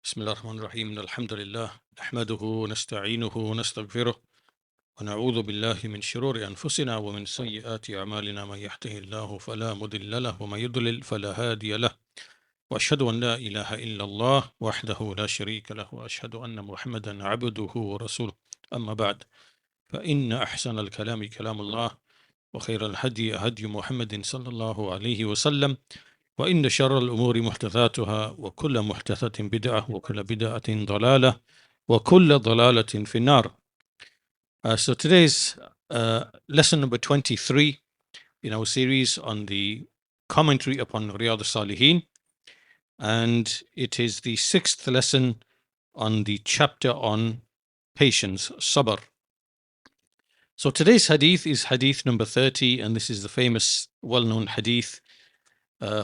بسم الله الرحمن الرحيم الحمد لله نحمده ونستعينه ونستغفره ونعوذ بالله من شرور أنفسنا ومن سيئات أعمالنا من يهده الله فلا مضل له ومن يضلل فلا هادي له وأشهد أن لا إله إلا الله وحده لا شريك له وأشهد أن محمدا عبده ورسوله أما بعد فإن أحسن الكلام كلام الله وخير الهدي هدي محمد صلى الله عليه وسلم وإن شر الأمور محدثاتها وكل محدثة بدعة وكل بدعة ضلالة وكل ضلالة في النار. So today's lesson number 23 in our series on the commentary upon Riyadh al-Salihin, and it is the sixth lesson on the chapter on patience, sabr. So today's hadith is hadith number 30, and this is the famous well-known hadith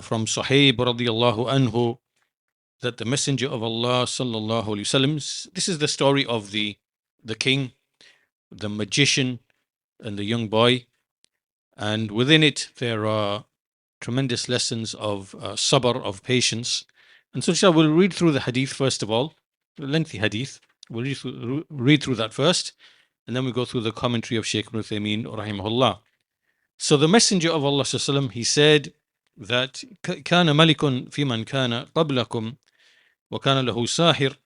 from Sahib radiallahu anhu, that the Messenger of Allah sallallahu alaihi wasallam, this is the story of the king, the magician, and the young boy, and within it there are tremendous lessons of sabr, of patience. And so inshallah we'll read through the hadith first of all, the lengthy hadith. We'll read through that first, and then we go through the commentary of Shaykh Ibn Uthaymeen rahimahullah. So the Messenger of Allah sallallahu alaihi wasallam, he said that كان ملك في من كان قبلكم وكان له ساحر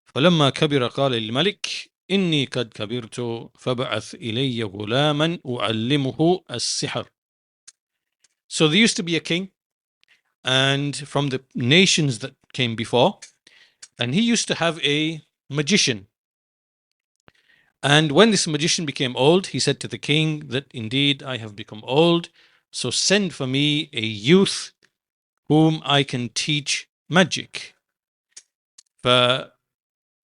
فلما كبر قال للملك إني قد كبرت فبعث إلي غلاما أعلمه السحر. So there used to be a king, and from the nations that came before, and he used to have a magician. And when this magician became old, he said to the king that indeed I have become old, so send for me a youth whom I can teach magic. فبعث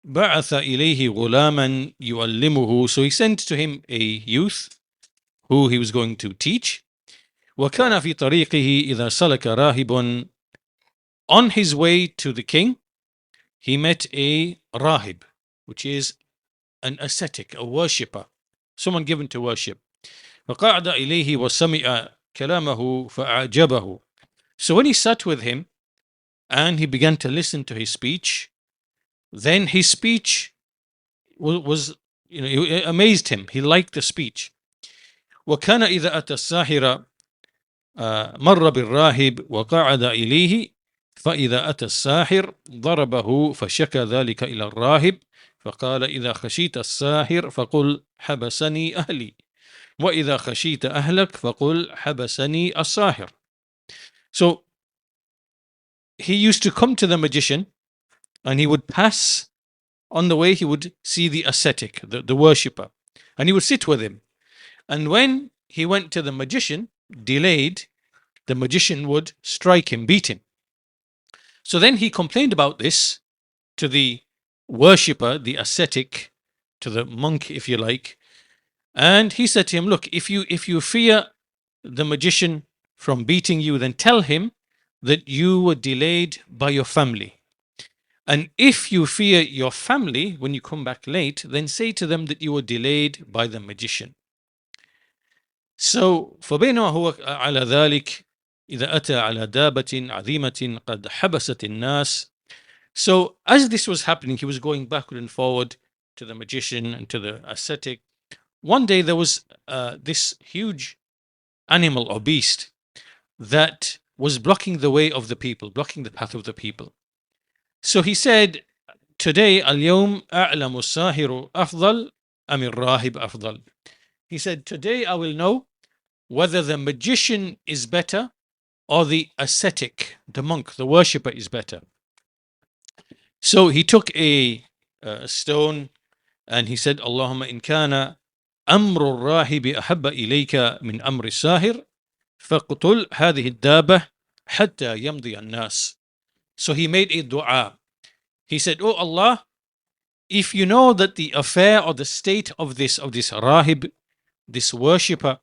إليه غلاما يعلمه. So he sent to him a youth who he was going to teach. وكان في طريقه إذا سلك راهب. On his way to the king, he met a rahib, which is an ascetic, a worshipper, someone given to worship. فقعد إليه وسمع كلامه فأعجبه. So when he sat with him and he began to listen to his speech, then his speech was it amazed him. He liked the speech. وكان إذا أتى الساحر مر بالراهب وقعد إليه فإذا أتى الساحر ضربه فشكى ذلك إلى الراهب فقال إذا خشيت الساحر فقل حبسني أهلي وإذا خشيت أهلك فقل حبسني الساحر. So he used to come to the magician, and he would pass on the way, he would see the ascetic, the worshipper, and he would sit with him. And when he went to the magician, delayed, the magician would strike him, beat him. So then he complained about this to the worshipper, the ascetic, to the monk, if you like. And he said to him, look, if you fear the magician from beating you, then tell him that you were delayed by your family. And if you fear your family when you come back late, then say to them that you were delayed by the magician. So فبينما هو على ذلك إذا أتى على دابة عظيمة قد حبست الناس. So as this was happening, he was going backward and forward to the magician and to the ascetic. One day there was this huge animal or beast that was blocking the way of the people, blocking the path of the people. So he said, today اليوم أعلم الساحر أفضل أم الراهب أفضل. He said, today I will know whether the magician is better or the ascetic, the monk, the worshipper is better. So he took a stone and he said, اللهم إن كان أمر الراهب أحب إليك من أمر الساحر فاقتل هذه الدابة حتى يمضي الناس. So he made a dua. He said, oh Allah, if you know that the affair or the state of this rahib, this worshipper,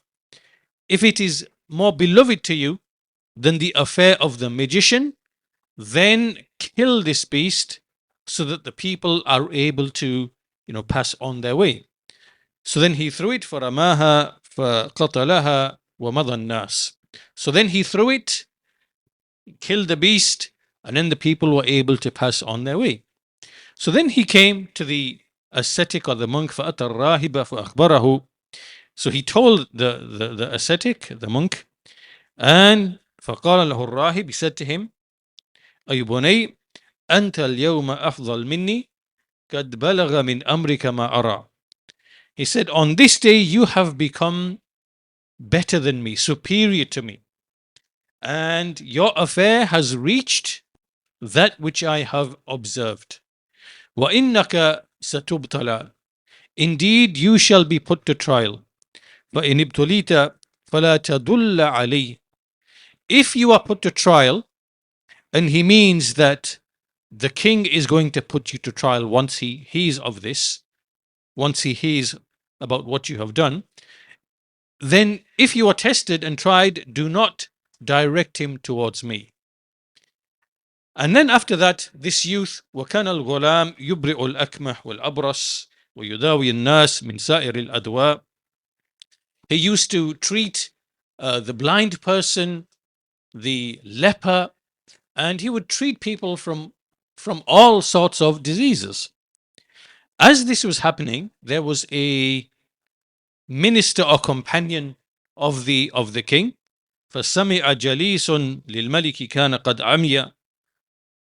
if it is more beloved to you than the affair of the magician, then kill this beast so that the people are able to pass on their way. So then he threw it, فرماها فقتلها ومضى الناس. So then he threw it, killed the beast, And then the people were able to pass on their way. So then he came to the ascetic or the monk, فَأَتَى الرَّاهِبَ فَأَخْبَرَهُ. So he told the ascetic, the monk, and فقال له الراهب, he said to him, أي بني أنت اليوم أفضل مني قد بلغ من أمرك ما أرى. He said, on this day you have become better than me, superior to me, and your affair has reached that which I have observed. وإنك ستبتلى. Indeed, you shall be put to trial. فإن ابتليت فلا تدل علي. If you are put to trial, and he means that the king is going to put you to trial once he hears of this, once he hears about what you have done, then if you are tested and tried, do not direct him towards me. And then after that, this youth, وكان الغلام يبرئ الأكمه والأبرص ويداوي الناس من سائر الأدواء. He used to treat the blind person, the leper, and he would treat people from all sorts of diseases. As this was happening, there was a minister or companion of the king. فَسَمِعَ جَلِيسٌ لِلْمَلِكِ كَانَ قَدْ عَمِيَ.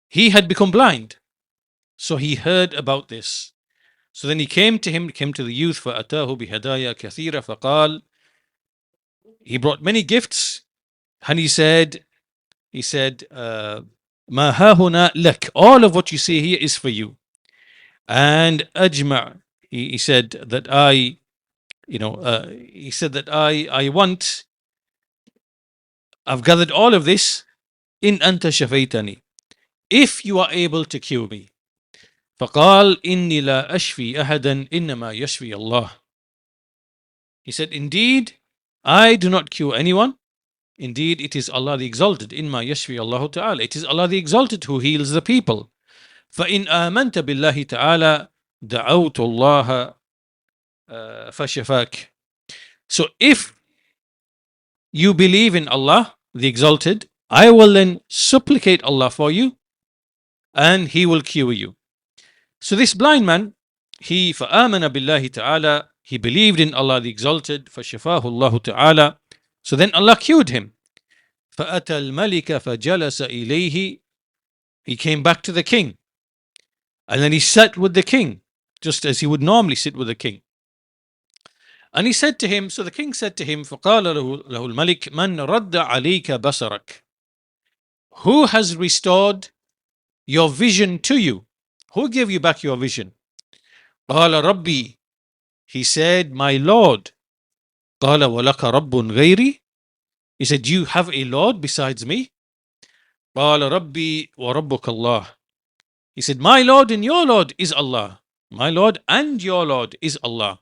He had become blind, so he heard about this. So then he came to the youth, فَأَتَاهُ بِهَدَايَا كَثِيرًا فَقَالَ. He brought many gifts, and he said, مَا هَاهُنَا لَكَ. All of what you see here is for you. And أجمع, he said that I want, I've gathered all of this, in أنت شفيتني, if you are able to cure me. فقال إني لا أشفي أحدا إنما يشفي الله. He said, indeed, I do not cure anyone. Indeed, it is Allah the Exalted. إنما يشفي الله تعالى. It is Allah the Exalted who heals the people. فإن آمنت بالله تعالى دعوت الله فشفاك. So if you believe in Allah the Exalted, I will then supplicate Allah for you, and He will cure you. So this blind man, he فآمن بالله تعالى, he believed in Allah the Exalted, فشفاه الله تعالى. So then Allah cured him. فأتى الملك فجلس إليه. He came back to the king, and then he sat with the king, just as he would normally sit with the king. And he said to him, so the king said to him, فقال له الملك من رد عليك بصرك. Who has restored your vision to you? Who gave you back your vision? قال ربي. He said, my Lord. قال ولك رب غيري. He said, you have a Lord besides me? قال ربي وربك الله. He said, my Lord and your Lord is Allah. My Lord and your Lord is Allah.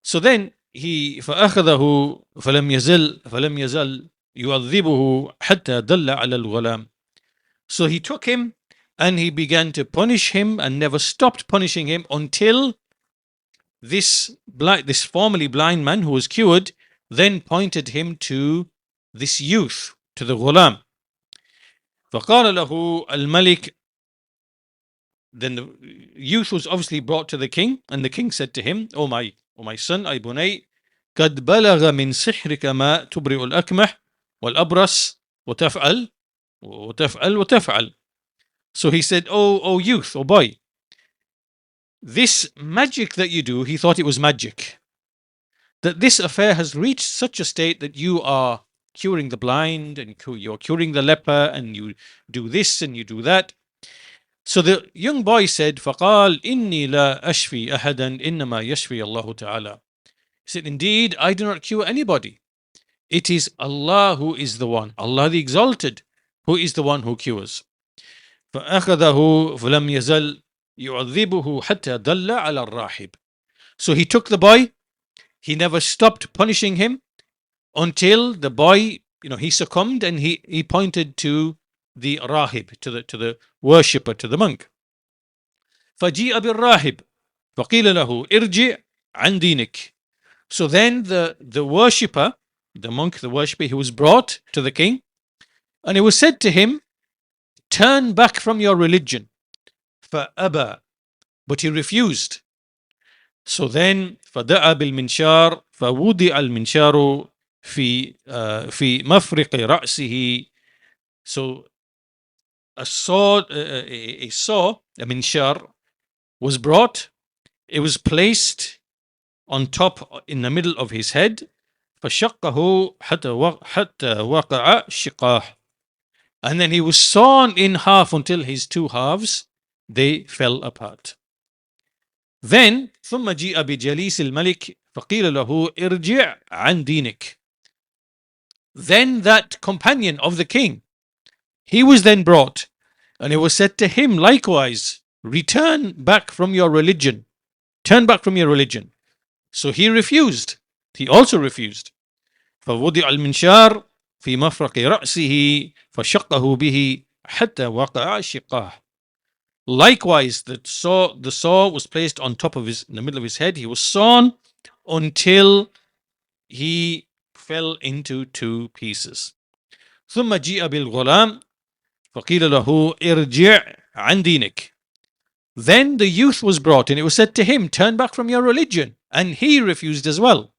So then he فأخذه فلم يزل يعذبه حتى دل على الغلام. So he took him and he began to punish him and never stopped punishing him until this formerly blind man who was cured then pointed him to this youth, to the ghulam. فقال له الملك. Then the youth was obviously brought to the king, and the king said to him, O my son, أي بني قد بلغ من سحرك ما تبرئ الأكمح والأبرص وتفعل. So he said, oh youth, oh boy, this magic that you do, he thought it was magic, that this affair has reached such a state that you are curing the blind and you're curing the leper, and you do this and you do that. So the young boy said, فقال إني لا أشفي أحدا إنما يشفي الله تعالى. He said, indeed, I do not cure anybody. It is Allah who is the one, Allah the Exalted, who is the one who cures. فأخذه فلم يزل يعذبه حتى دل على الراهب. So he took the boy, he never stopped punishing him until the boy, he succumbed, and he pointed to the rahib, to the worshipper, to the monk. فجيء بالراهب فقيل له ارجع عن دينك. So then the worshipper, the monk, the worshipper, he was brought to the king, and it was said to him, turn back from your religion. فأبى, but he refused. So then فدعا بالمنشار فوضع المنشار في مفرق رأسه. So a sword, a saw, a minshar, was brought. It was placed on top in the middle of his head. فشقه حتى وقع شقاه. And then he was sawn in half until his two halves, they fell apart. Then ثم جيء بجليس الملك فقيل له ارجع عن دينك. Then that companion of the king, he was then brought, and it was said to him likewise, return back from your religion. Turn back from your religion. So he refused. He also refused. فوضع المنشار في مفرق رأسه فشقه به حتى وقع شقاه. Likewise, the saw was placed on top of in the middle of his head. He was sawn until he fell into two pieces. ثم جيء بالغلام فقيل له ارجع عن دينك. Then the youth was brought, and it was said to him, turn back from your religion. And he refused as well.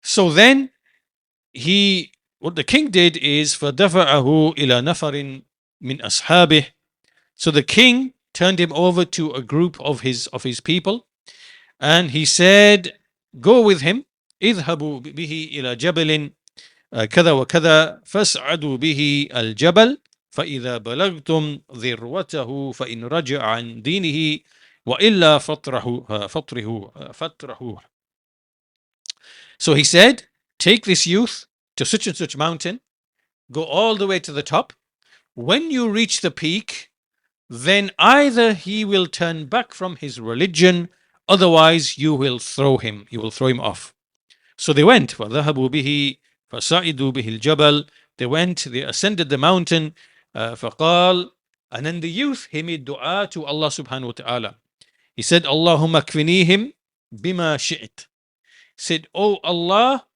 So then what the king did is فدفعه إلى نفر من أصحابه. So the king turned him over to a group of his people, and he said, go with him. اذهبوا به إلى جبل كذا وكذا فاسعدوا به الجبل فإذا بلغتم ذروته فإن رجع عن دينه وإلا فطره. So he said, take this youth to such and such mountain, go all the way to the top. When you reach the peak, then either he will turn back from his religion, otherwise you will throw him off. So they went. فَذَهَبُوا بِهِ فَصَعِدُوا بِهِ الْجَبَلِ. They went, they ascended the mountain. فَقَالَ, and then the youth, he made dua to Allah subhanahu wa ta'ala. He said, Allahumma kfinihim bima shi'it. He said, oh Allah,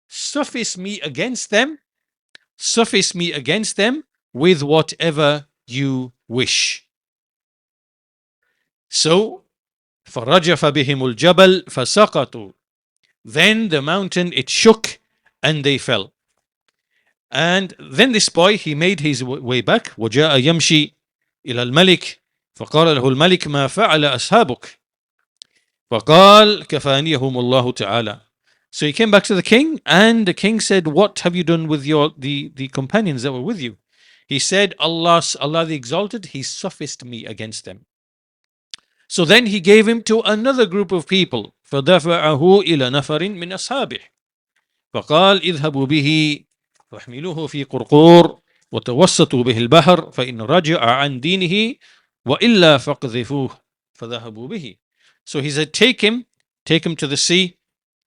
suffice me against them with whatever you wish. So فَرَجَفَ بِهِمُ الْجَبَلِ فَسَقَطُوا. Then the mountain, it shook and they fell. And then this boy, he made his way back. وَجَاءَ يَمْشِي إِلَى الْمَلِكِ فَقَالَ لَهُ الْمَلِكِ مَا فَعَلَ أَصْحَابُكَ فَقَالَ كَفَانِيَهُمُ اللَّهُ تَعَالَى. So he came back to the king, and the king said, what have you done with the companions that were with you? He said, Allah the Exalted, he sufficed me against them. So then he gave him to another group of people. فَدَفَعَهُ إِلَى نَفَرٍ مِنْ أَصْحَابِهِ فَقَالَ اذْهَبُوا بِهِ فَاحْمِلُوهُ فِي قُرْقُورٍ وَتَوَسَّطُوا بِهِ الْبَحْرِ فَإِنْ رَجَعَ عَنْ دِينِهِ وَإِلَّا فَاقْذِفُوهُ فَذَهَبُوا بِهِ. So he said, take him to the sea,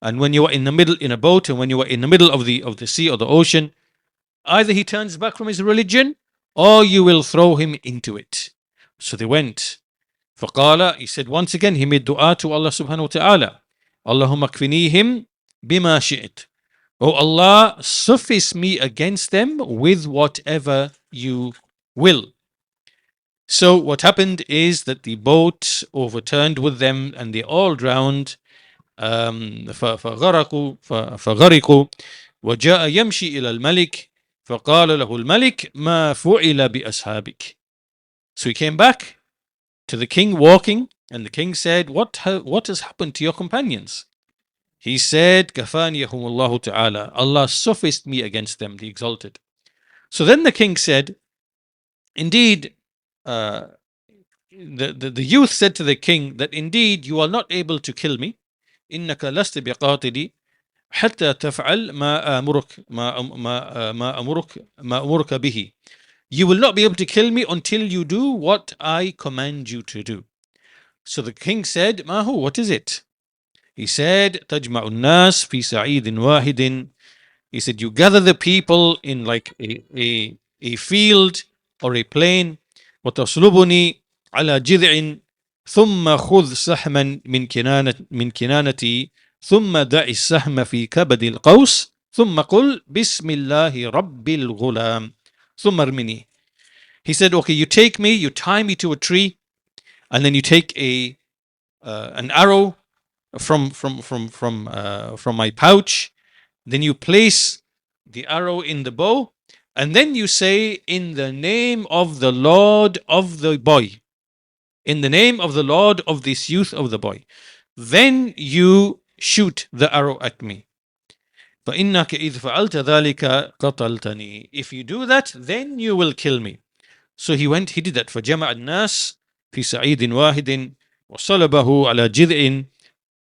and when you are in the middle in a boat, and when you are in the middle of the sea or the ocean, either he turns back from his religion or you will throw him into it. So they went. فقال, he said once again, he made dua to Allah subhanahu wa ta'ala. Allahumma kfinihim bima shi'it. Oh Allah, suffice me against them with whatever you will. So what happened is that the boat overturned with them and they all drowned. فغرقوا وجاء يمشي إلى الملك فقال له الملك ما فعل بأصحابك. So he came back to the king walking, and the king said, what has happened to your companions? He said, كفانيهم الله تعالى. Allah sufficed me against them, the Exalted. So then the king said, indeed, the youth said to the king that indeed you are not able to kill me. إنك لست بقاتلي حتى تفعل ما أمرك به. You will not be able to kill me until you do what I command you to do. So the king said, ما هو, what is it? He said, تجمع الناس في صعيد واحد. He said, you gather the people in like a field or a plain. وتصلبني على جذع ثم خذ سهما من كنانتي ثم دع السهم في كبد القوس ثم قل بسم الله رب الغلام ثم ارمني. He said, okay, you take me, you tie me to a tree, and then you take an arrow from my pouch. Then you place the arrow in the bow, and then you say, in the name of the Lord of the boy, in the name of the Lord of this youth of the boy. Then you shoot the arrow at me. فإنك إذ فعلت ذلك قتلتني. If you do that, then you will kill me. So he went, he did that. فجمع الناس في صعيد واحد وصلبه على جذع.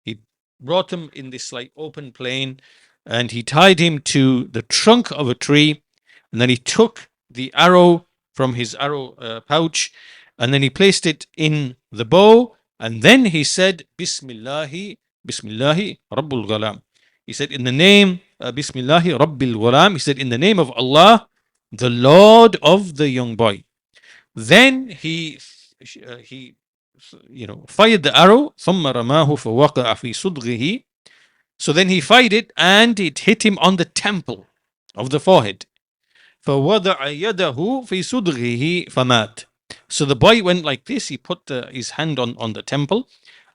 He brought him in this like open plain, and he tied him to the trunk of a tree, and then he took the arrow from his arrow pouch, and then he placed it in the bow, and then he said, Bismillahi, Bismillahi, Rabbul Ghalam. He said, in the name, Bismillahi, Rabbil Ghulam. He said, in the name of Allah, the Lord of the young boy. Then he fired the arrow. ثم رماه فوقع في صدغه. So then he fired it, and it hit him on the temple of the forehead. فوضع يده في صدغه فمات. So the boy went like this. He put his hand on the temple,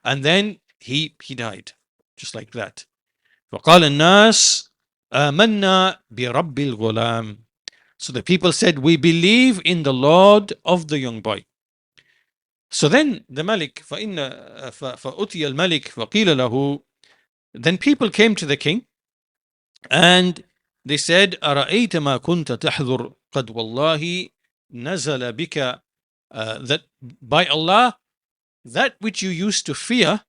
and then he died, just like that. فقال الناس آمنا برب الغلام. So the people said, we believe in the Lord of the young boy. So then the Malik, فأتي الملك فقيل له, then people came to the king, and they said, أرأيت ما كنت تحذر قد والله نزل بك, that by Allah, that which you used to fear,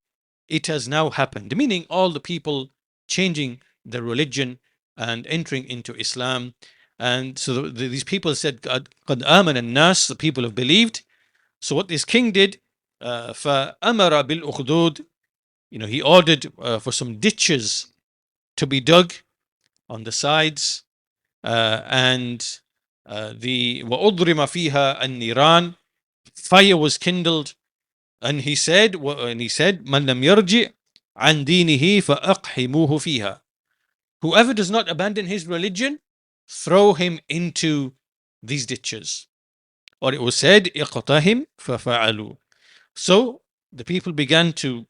it has now happened. Meaning all the people changing their religion and entering into Islam. And so these people said, قد آمن الناس, the people have believed. So what this king did, فأمر بالأخدود, he ordered for some ditches to be dug on the sides, and the وأضرم فيها النيران, fire was kindled, and he said من لم يرجع عن دينه فأقحموه فيها. Whoever does not abandon his religion, throw him into these ditches. Or it was said, اقتهم ففعلوا. So his people began to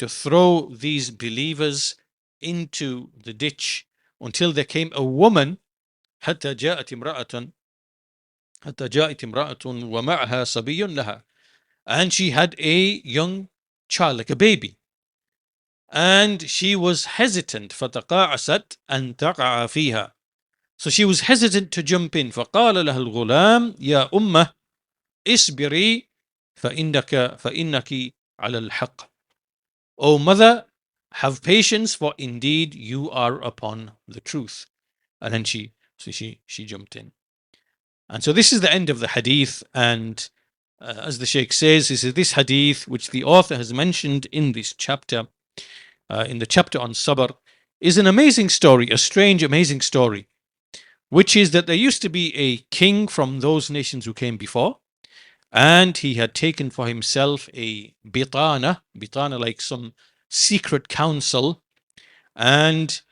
throw these believers into the ditch until there came a woman, حتى جاءت امرأة ومعها صبي لها, and she had a young child, like a baby, and she was hesitant. فتقاعست أن تقع فيها. So she was hesitant to jump in. فقال لها الغلام يا أمه اصبري فإنك على الحق. O mother, have patience, for indeed you are upon the truth. And then she jumped in. And so this is the end of the hadith. And as the Sheikh says, this hadith, which the author has mentioned in this chapter, in the chapter on sabr, is an amazing story, a strange, amazing story, which is that there used to be a king from those nations who came before, and he had taken for himself a bitana, like some secret council, and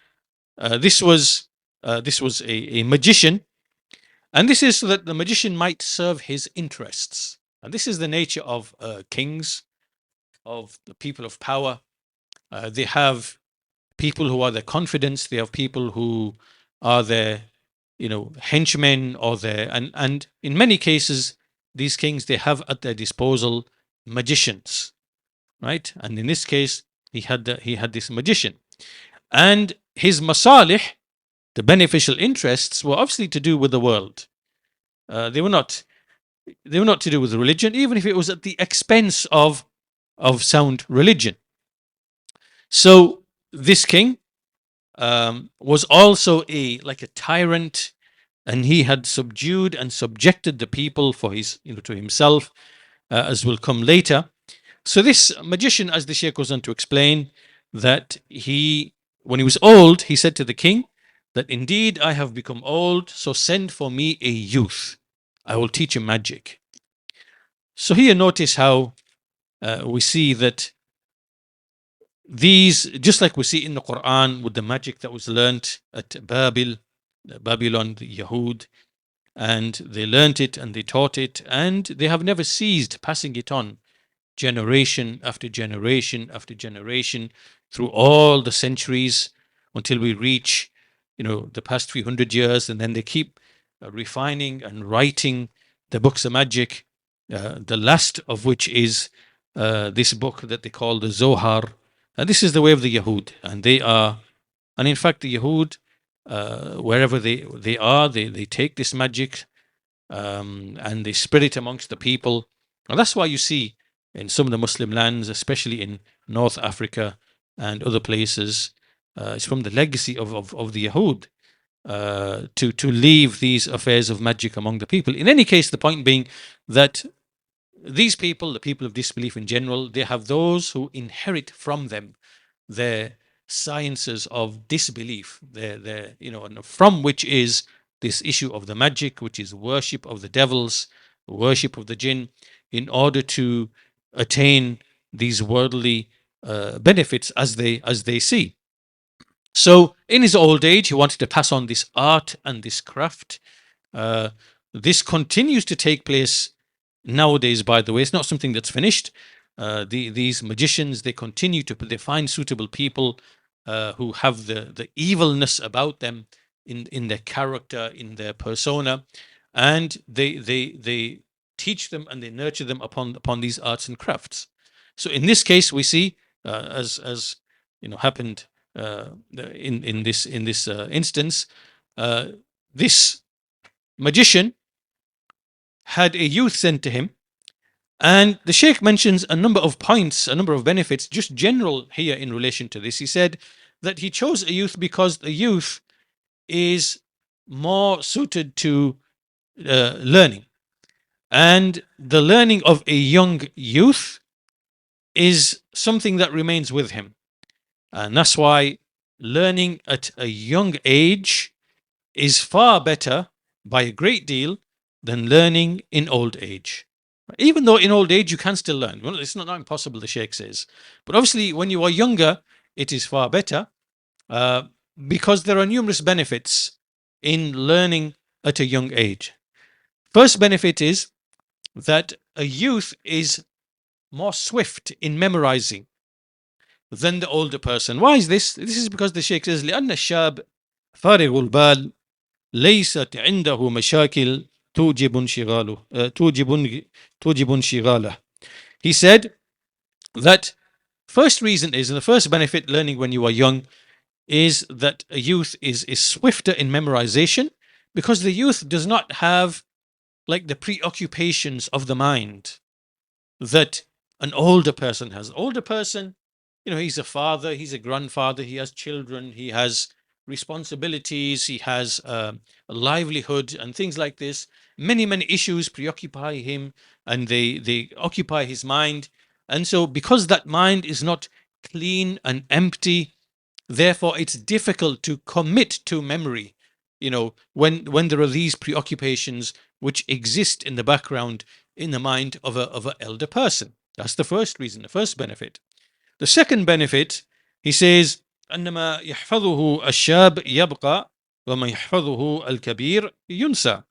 this was a magician, and this is so that the magician might serve his interests. And this is the nature of kings, of the people of power. They have people who are their confidants. They have people who are their, henchmen, or and in many cases, these kings, they have at their disposal magicians, right? And in this case, he had this magician, and his masalih, the beneficial interests, were obviously to do with the world. They were not to do with religion, even if it was at the expense of sound religion. So this king was also like a tyrant, and he had subdued and subjected the people for his, to himself, as will come later. So this magician, as the Shaykh goes on to explain, that when he was old, he said to the king that indeed I have become old, so send for me a youth. I will teach him magic. So here notice how we see that these, just like we see in the Quran with the magic that was learnt at Babylon, the Yahud, and they learnt it and they taught it, and they have never ceased passing it on, generation after generation after generation, through all the centuries, until we reach, the past few hundred years, and then they keep refining and writing the books of magic, the last of which is this book that they call the Zohar. And this is the way of the Yahud, and in fact, the Yahud, wherever they are, they take this magic, and they spread it amongst the people. And that's why you see in some of the Muslim lands, especially in North Africa and other places, it's from the legacy of the Yahud, to leave these affairs of magic among the people. In any case, the point being that these people, the people of disbelief in general, they have those who inherit from them their sciences of disbelief, and from which is this issue of the magic, which is worship of the devils, worship of the jinn, in order to attain these worldly benefits as they see. So in his old age, he wanted to pass on this art and this craft. This continues to take place nowadays, by the way. It's not something that's finished. These magicians, they continue they find suitable people who have the evilness about them in their character, in their persona, and they teach them and they nurture them upon these arts and crafts. So in this case, we see, as happened in this instance, this magician had a youth sent to him, and the Sheikh mentions a number of points, a number of benefits, just general here in relation to this. He said that he chose a youth because the youth is more suited to learning, and the learning of a young youth is something that remains with him, and that's why learning at a young age is far better by a great deal than learning in old age. Even though in old age you can still learn. Well, it's not impossible, the Sheikh says. But obviously, when you are younger, it is far better, because there are numerous benefits in learning at a young age. First benefit is that a youth is more swift in memorizing than the older person. Why is this? This is because the Sheikh says, لأن الشاب فارغ البال ليست عنده مشاكل توجب انشغاله توجب انشغاله. He said that first reason is, and the first benefit learning when you are young, is that a youth is swifter in memorization, because the youth does not have like the preoccupations of the mind that an older person has. Older person, he's a father, he's a grandfather, he has children, he has responsibilities, he has a livelihood and things like this. Many issues preoccupy him, and they occupy his mind. And so because that mind is not clean and empty, therefore it's difficult to commit to memory, when there are these preoccupations which exist in the background in the mind of an elder person. That's the first reason, the first benefit. The second benefit, he says, أنما يحفظه الشاب يبقى وما يحفظه الكبير ينسى.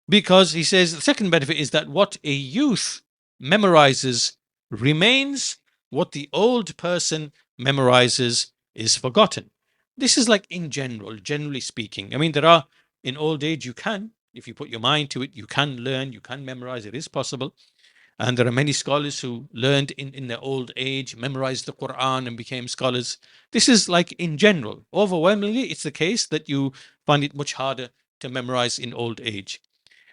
Because he says the second benefit is that what a youth memorizes remains, what the old person memorizes is forgotten. This is like in general, generally speaking. I mean, there are, in old age, you can, if you put your mind to it, you can learn, you can memorize, it is possible. And there are many scholars who learned in their old age, memorized the Quran and became scholars. This is like in general. Overwhelmingly, it's the case that you find it much harder to memorize in old age.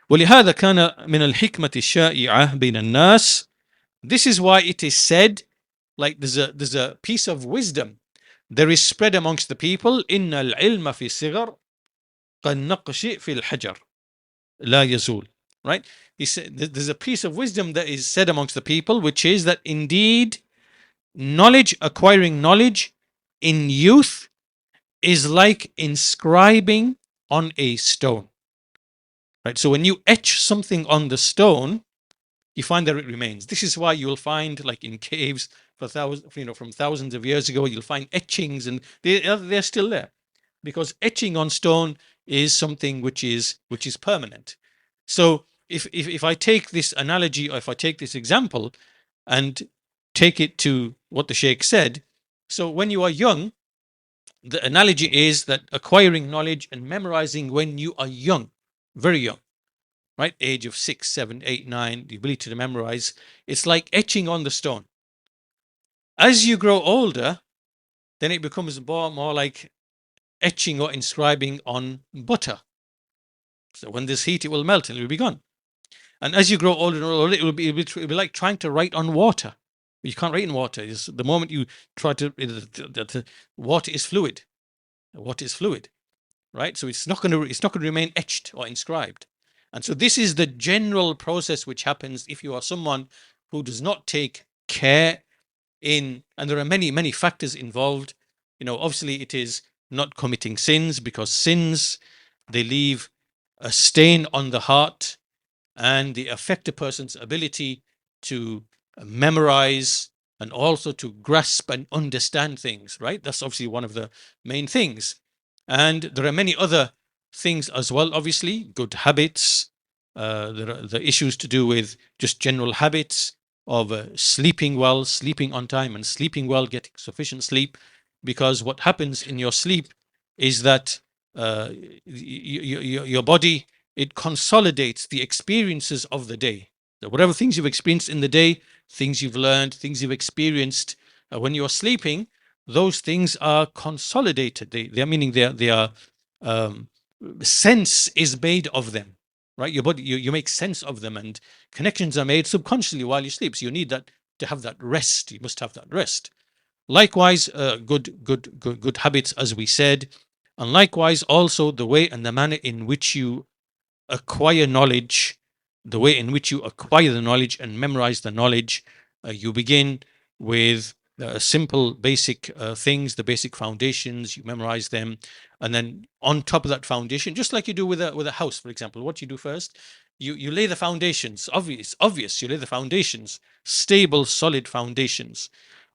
ولهذا كان من الحكمة الشائعة بين الناس. This is why it is said, like there's a piece of wisdom there is spread amongst the people. إن العلم في الصغر كالنقش في الحجر لا يزول. Right? He said there's a piece of wisdom that is said amongst the people, which is that indeed knowledge, acquiring knowledge in youth, is like inscribing on a stone. Right? So when you etch something on the stone, you find that it remains. This is why you'll find, like in caves for from thousands of years ago, you'll find etchings, and they're still there, because etching on stone is something which is permanent. So if I take this analogy, or if I take this example and take it to what the Sheikh said, so when you are young, the analogy is that acquiring knowledge and memorizing when you are young, very young, right, age of 6, 7, 8, 9, the ability to memorize, it's like etching on the stone. As you grow older, then it becomes more like etching or inscribing on butter. So when there's heat, it will melt and it will be gone. And as you grow older and older, it will be like trying to write on water. You can't write in water. The moment you try to, the water is fluid. Water is fluid, right? So it's not going to remain etched or inscribed. And so this is the general process which happens if you are someone who does not take care in, and there are many factors involved. Obviously it is not committing sins, because sins, they leave a stain on the heart and they affect a person's ability to memorize and also to grasp and understand things, right? That's obviously one of the main things. And there are many other things as well, obviously, good habits. There are the issues to do with just general habits of sleeping well, sleeping on time, and sleeping well, getting sufficient sleep. Because what happens in your sleep is that your body, it consolidates the experiences of the day. So whatever things you've experienced in the day, things you've learned, things you've experienced, when you're sleeping, those things are consolidated. They are meaning they are um, sense is made of them, right? Your body, you make sense of them, and connections are made subconsciously while you sleep. So you need that to have that rest. You must have that rest. Likewise, good habits, as we said, and likewise also the way and the manner in which you acquire knowledge, the way in which you acquire the knowledge and memorize the knowledge. You begin with simple, basic things, the basic foundations. You memorize them, and then on top of that foundation, just like you do with a house, for example, what you do first, you lay the foundations. Obvious. You lay the foundations, stable, solid foundations.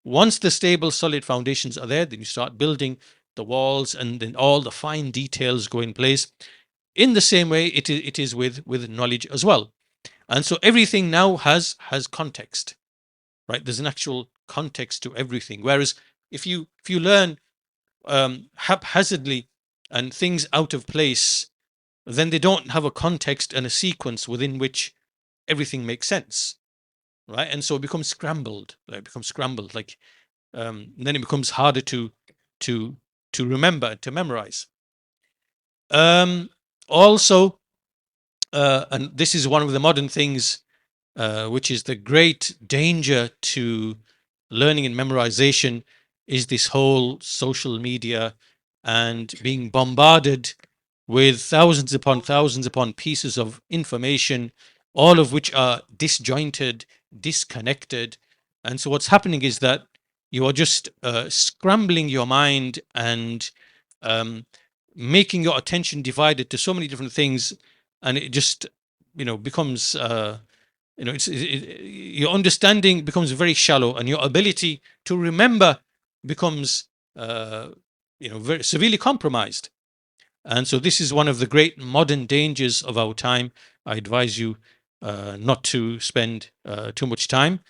Once the stable, solid foundations are there, then you start building the walls, and then all the fine details go in place. In the same way, it is with knowledge as well. And so everything now has context, right? There's an actual context to everything. Whereas if you learn haphazardly and things out of place, then they don't have a context and a sequence within which everything makes sense, right? And so it becomes scrambled. Like then it becomes harder to remember, to memorize. Also, and this is one of the modern things, which is the great danger to learning and memorization, is this whole social media and being bombarded with thousands upon pieces of information, all of which are disjointed, disconnected. And so what's happening is that you are just scrambling your mind and um, making your attention divided to so many different things, and it just becomes your understanding becomes very shallow, and your ability to remember becomes very severely compromised. And so this is one of the great modern dangers of our time. I advise you not to spend too much time.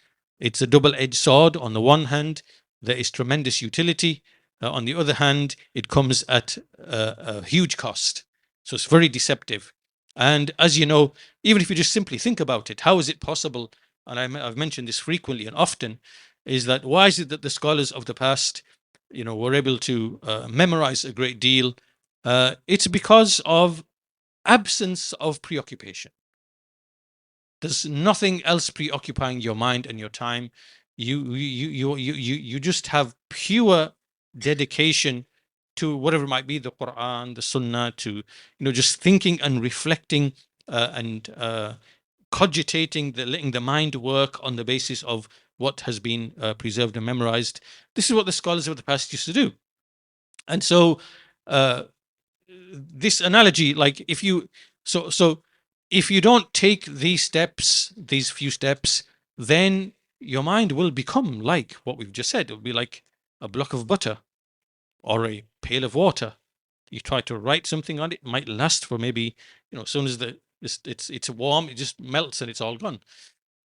It's a double-edged sword. On the one hand, there is tremendous utility. On the other hand, it comes at a huge cost. So it's very deceptive. And as you know, even if you just simply think about it, how is it possible? And I've mentioned this frequently and often, is that why is it that the scholars of the past, were able to memorize a great deal? It's because of absence of preoccupation. There's nothing else preoccupying your mind and your time. You just have pure dedication to whatever it might be, the Quran, the Sunnah, to just thinking and reflecting and cogitating, letting the mind work on the basis of what has been preserved and memorized. This is what the scholars of the past used to do. And so this analogy, like if you if you don't take these few steps, then your mind will become like what we've just said. It will be like a block of butter or a pail of water. You try to write something on it, it might last for maybe, as soon as it's warm, it just melts and it's all gone.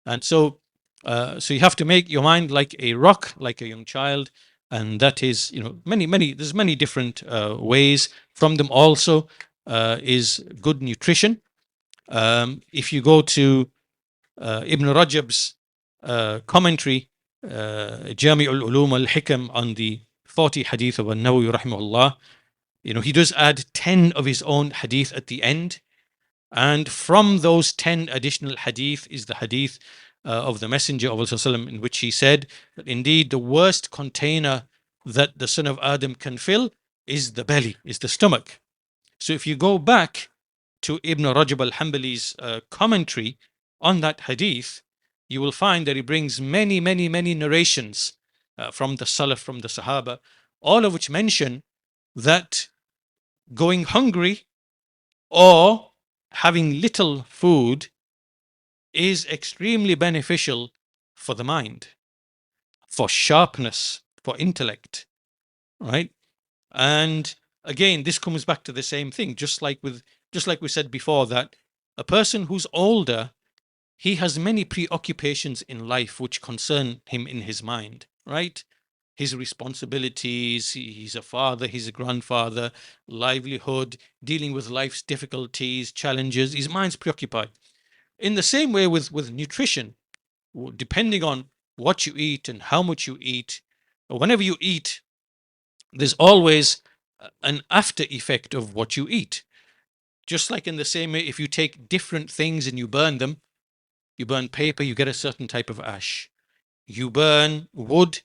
And so you have to make your mind like a rock, like a young child, and that is, there's many different ways. From them also is good nutrition. If you go to Ibn Rajab's commentary, Jami al-Ulum al-Hikam, on the 40 hadith of An-Nawawi rahimahullah, he does add 10 of his own hadith at the end. And from those 10 additional hadith is the hadith of the Messenger of Allah, in which he said that indeed the worst container that the son of Adam can fill is the belly, is the stomach. So if you go back to Ibn Rajab al-Hanbali's commentary on that hadith, you will find that he brings many, many, many narrations from the Salaf, from the Sahaba, all of which mention that going hungry or having little food is extremely beneficial for the mind, for sharpness, for intellect, right? And again, this comes back to the same thing, just like we said before, that a person who's older, he has many preoccupations in life which concern him in his mind, right? His responsibilities, he's a father, he's a grandfather, livelihood, dealing with life's difficulties, challenges, his mind's preoccupied. In the same way with nutrition, depending on what you eat and how much you eat, or whenever you eat, there's always an after effect of what you eat. Just like in the same way, if you take different things and you burn them, you burn paper, you get a certain type of ash. You burn wood,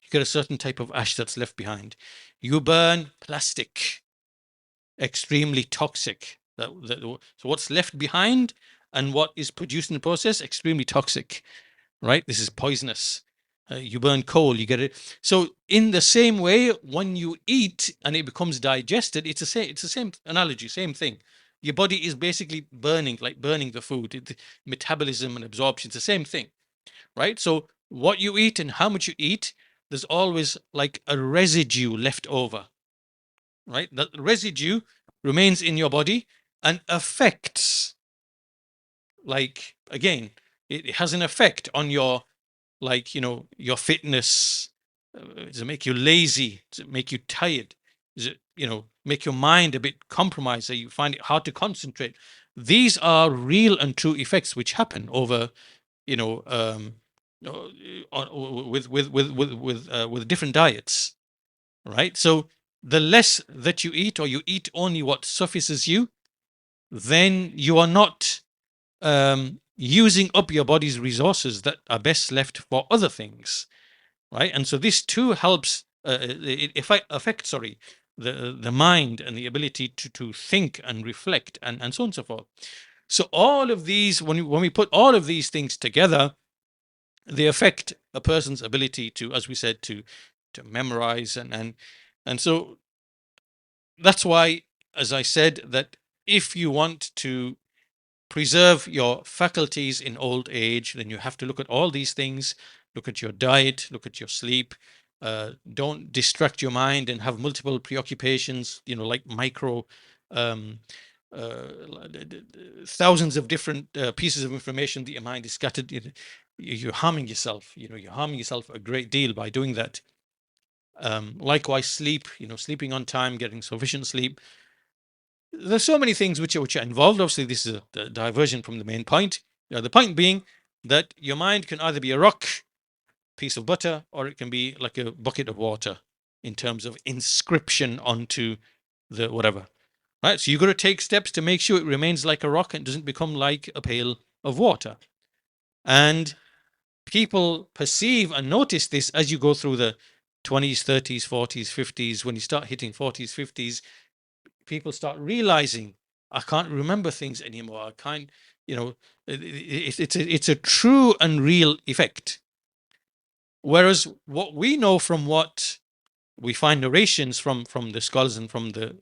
you get a certain type of ash that's left behind. You burn plastic, extremely toxic. So what's left behind and what is produced in the process, extremely toxic, right? This is poisonous. You burn coal, you get it. So in the same way, when you eat and it becomes digested, it's the same analogy, same thing. Your body is basically burning, like burning the food. Metabolism and absorption, it's the same thing, right? So what you eat and how much you eat, there's always like a residue left over, right? That residue remains in your body and affects, like, again, it has an effect on your, like, your fitness. Does it make you lazy? Does it make you tired? Does it, make your mind a bit compromised so you find it hard to concentrate? These are real and true effects which happen over, with different diets, right? So the less that you eat, or you eat only what suffices you, then you are not using up your body's resources that are best left for other things, right? And so this too helps affect the mind and the ability to think and reflect, and so on and so forth. So all of these, when we put all of these things together, they affect a person's ability to, as we said, to memorize, and so that's why, as I said, that if you want to preserve your faculties in old age, then you have to look at all these things. Look at your diet, look at your sleep. Don't distract your mind and have multiple preoccupations, like micro, um, uh, thousands of different pieces of information that your mind is scattered. You're harming yourself. You're harming yourself a great deal by doing that. Likewise, sleep. Sleeping on time, getting sufficient sleep. There's so many things which are involved. Obviously, this is a diversion from the main point. The point being that your mind can either be a rock, piece of butter, or it can be like a bucket of water in terms of inscription onto the whatever. Right? So you've got to take steps to make sure it remains like a rock and doesn't become like a pail of water. And people perceive and notice this as you go through the 20s, 30s, 40s, 50s. When you start hitting 40s, 50s, people start realizing, I can't remember things anymore. I can't, it's a true and real effect. Whereas what we know from what we find narrations from the scholars and from the,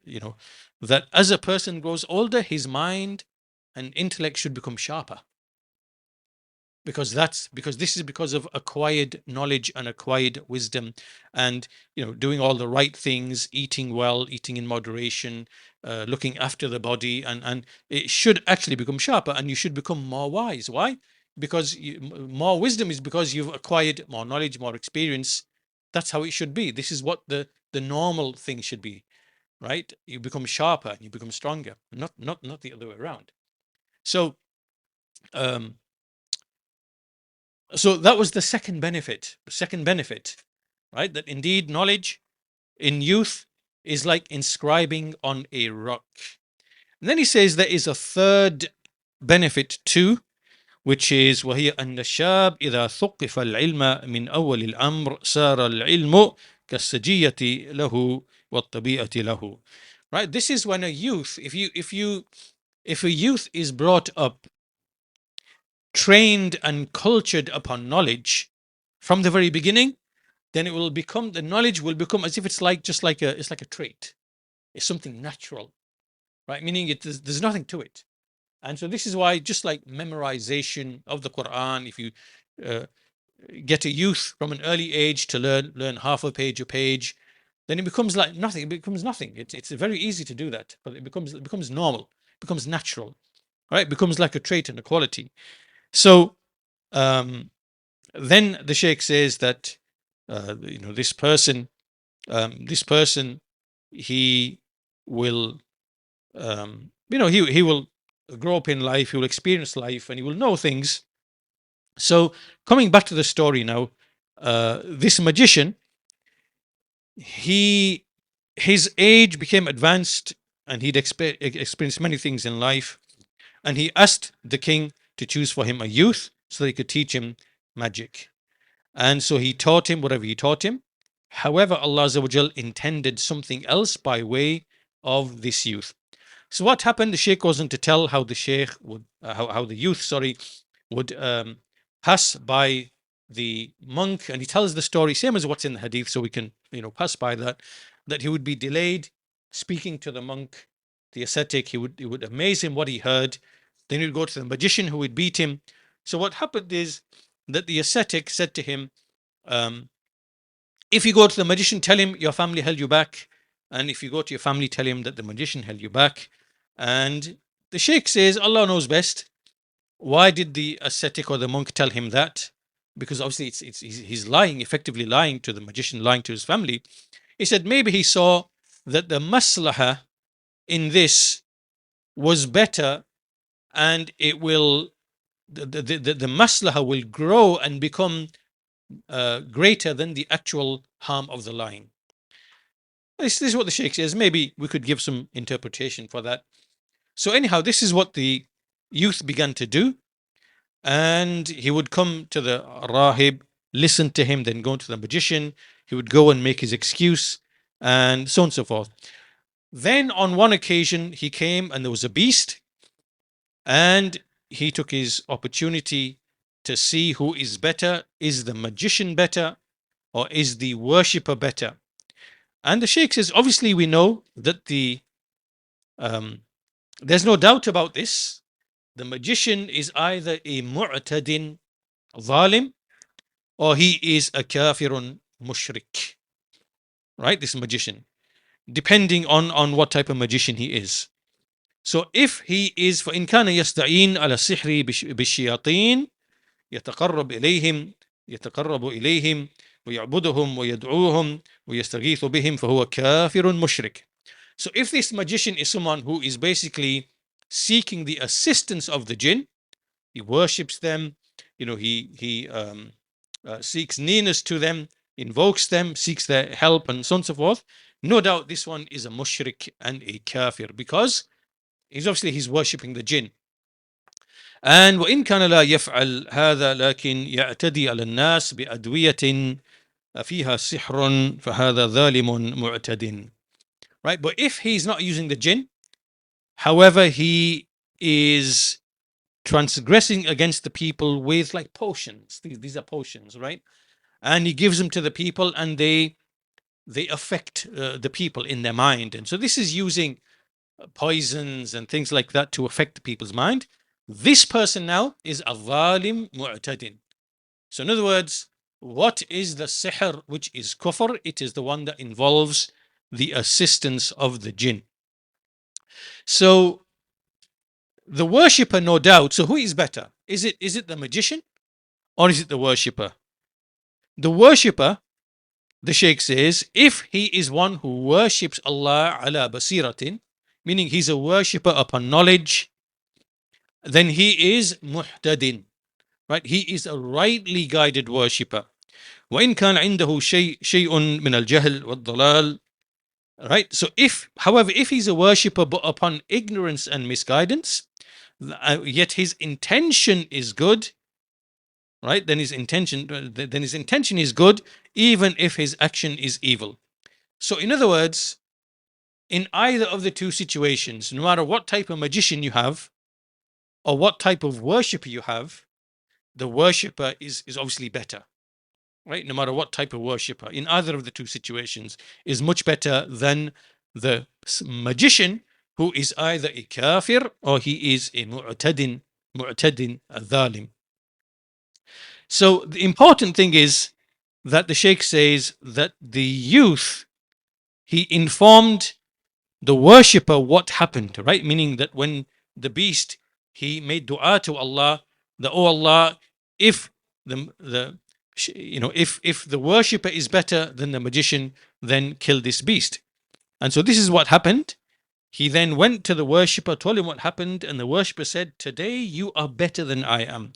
that as a person grows older, his mind and intellect should become sharper. because this is because of acquired knowledge and acquired wisdom, and doing all the right things, eating well, eating in moderation, looking after the body, and it should actually become sharper, and you should become more wise. Why? Because more wisdom is because you've acquired more knowledge, more experience. That's how it should be. This is what the normal thing should be, right? You become sharper and you become stronger, not the other way around. So um so that was the second benefit. Right? That indeed knowledge in youth is like inscribing on a rock. And then he says there is a third benefit too, which is وهي أن الشاب إذا ثقف العلم من أول الأمر صار العلم كالسجية له والطبيعة له. Right? This is when a youth, if a youth is brought up, trained and cultured upon knowledge from the very beginning, then the knowledge will become as if it's like it's like a trait. It's something natural, right? Meaning there's nothing to it. And so this is why, just like memorization of the Quran, if you uh, get a youth from an early age to learn half a page, then it becomes like nothing. It becomes nothing. It's very easy to do that, but it becomes normal, becomes natural, right? It becomes like a trait and a quality. So then the Sheikh says that this person, he will he will grow up in life, he will experience life, and he will know things. So coming back to the story now, this magician, his age became advanced, and he'd experienced many things in life, and he asked the king to choose for him a youth so that he could teach him magic. And so he taught him whatever he taught him. However, Allah Azza wa Jal intended something else by way of this youth. So what happened? The Sheikh goes on to tell how the Sheikh would, how the youth, would pass by the monk, and he tells the story same as what's in the hadith, so we can pass by that. That he would be delayed speaking to the monk, the ascetic. It would amaze him what he heard. Then he would go to the magician, who would beat him. So what happened is that the ascetic said to him, if you go to the magician, tell him your family held you back. And if you go to your family, tell him that the magician held you back. And the Sheikh says, Allah knows best. Why did the ascetic or the monk tell him that? Because obviously he's lying, effectively lying to the magician, lying to his family. He said maybe he saw that the maslahah in this was better, and it will the maslahah will grow and become greater than the actual harm of the lying. This is what the Sheikh says. Maybe we could give some interpretation for that. So anyhow, this is what the youth began to do, and he would come to the rahib, listen to him, then go to the magician. He would go and make his excuse, and so on and so forth. Then on one occasion he came, and there was a beast, and he took his opportunity to see who is better. Is the magician better, or is the worshipper better? And the Sheikh says, obviously we know that there's no doubt about this. The magician is either a mu'tadin zalim, or he is a kafirun mushrik. Right? This magician, depending on what type of magician he is. So if he is, فإن كان يستعين على السحر بالشياطين يتقرب إليهم ويعبدهم ويدعوهم ويستغيث بهم فهو كافر مشرك. So if this magician is someone who is basically seeking the assistance of the jinn, he worships them, he seeks nearness to them, invokes them, seeks their help, and so on and so forth, no doubt this one is a mushrik and a kafir, because he's worshipping the jinn. And وإن كان لا يفعل هذا لكن يعتدي على الناس بأدوية فيها سحر فهذا ظالم معتد. Right? But if he's not using the jinn, however, he is transgressing against the people with like potions. These are potions, right? And he gives them to the people, and they affect the people in their mind. And so this is using poisons and things like that to affect the people's mind. This person now is a zalim mu'tadin. So in other words, what is the sihr which is kufr? It is the one that involves the assistance of the jinn. So the worshipper, no doubt. So who is better? Is it the magician or is it the worshipper? The worshipper, the Sheikh says, if he is one who worships Allah ala basiratin, meaning he's a worshipper upon knowledge, then he is muhtadin, right? He is a rightly guided worshipper. وإن كان عنده شيء من الجهل والضلال, right? So however, if he's a worshipper but upon ignorance and misguidance, yet his intention is good, right? Then his intention is good, even if his action is evil. So in other words, in either of the two situations, no matter what type of magician you have or what type of worshipper you have, the worshipper is obviously better, right? No matter what type of worshipper, in either of the two situations, is much better than the magician who is either a kafir or he is a mu'tadin, a dhalim. So the important thing is that the Sheikh says that the youth, he informed the worshipper what happened, right? Meaning that when the beast, he made dua to Allah, that, oh Allah, if if the worshipper is better than the magician, then kill this beast. And so this is what happened. He then went to the worshipper, told him what happened, and the worshipper said, today you are better than I am.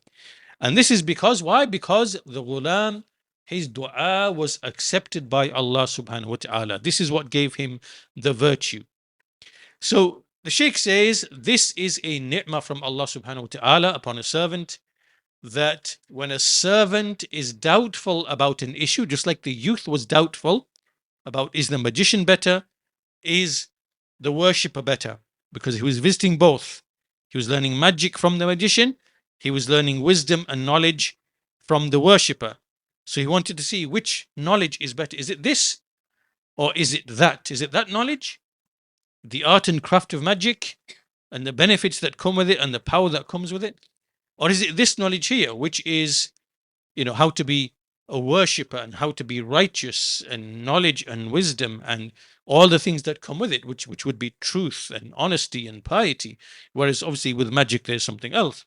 And this is because, why? Because the ghulam, his dua was accepted by Allah subhanahu wa ta'ala. This is what gave him the virtue. So the Sheikh says this is a ni'mah from Allah subhanahu wa ta'ala upon a servant, that when a servant is doubtful about an issue, just like the youth was doubtful about, is the magician better, is the worshipper better, because he was visiting both. He was learning magic from the magician, he was learning wisdom and knowledge from the worshipper. So he wanted to see which knowledge is better. Is it this or is it that? Is it that knowledge, the art and craft of magic and the benefits that come with it and the power that comes with it? Or is it this knowledge here, which is, how to be a worshipper and how to be righteous and knowledge and wisdom and all the things that come with it, which would be truth and honesty and piety. Whereas obviously with magic, there's something else.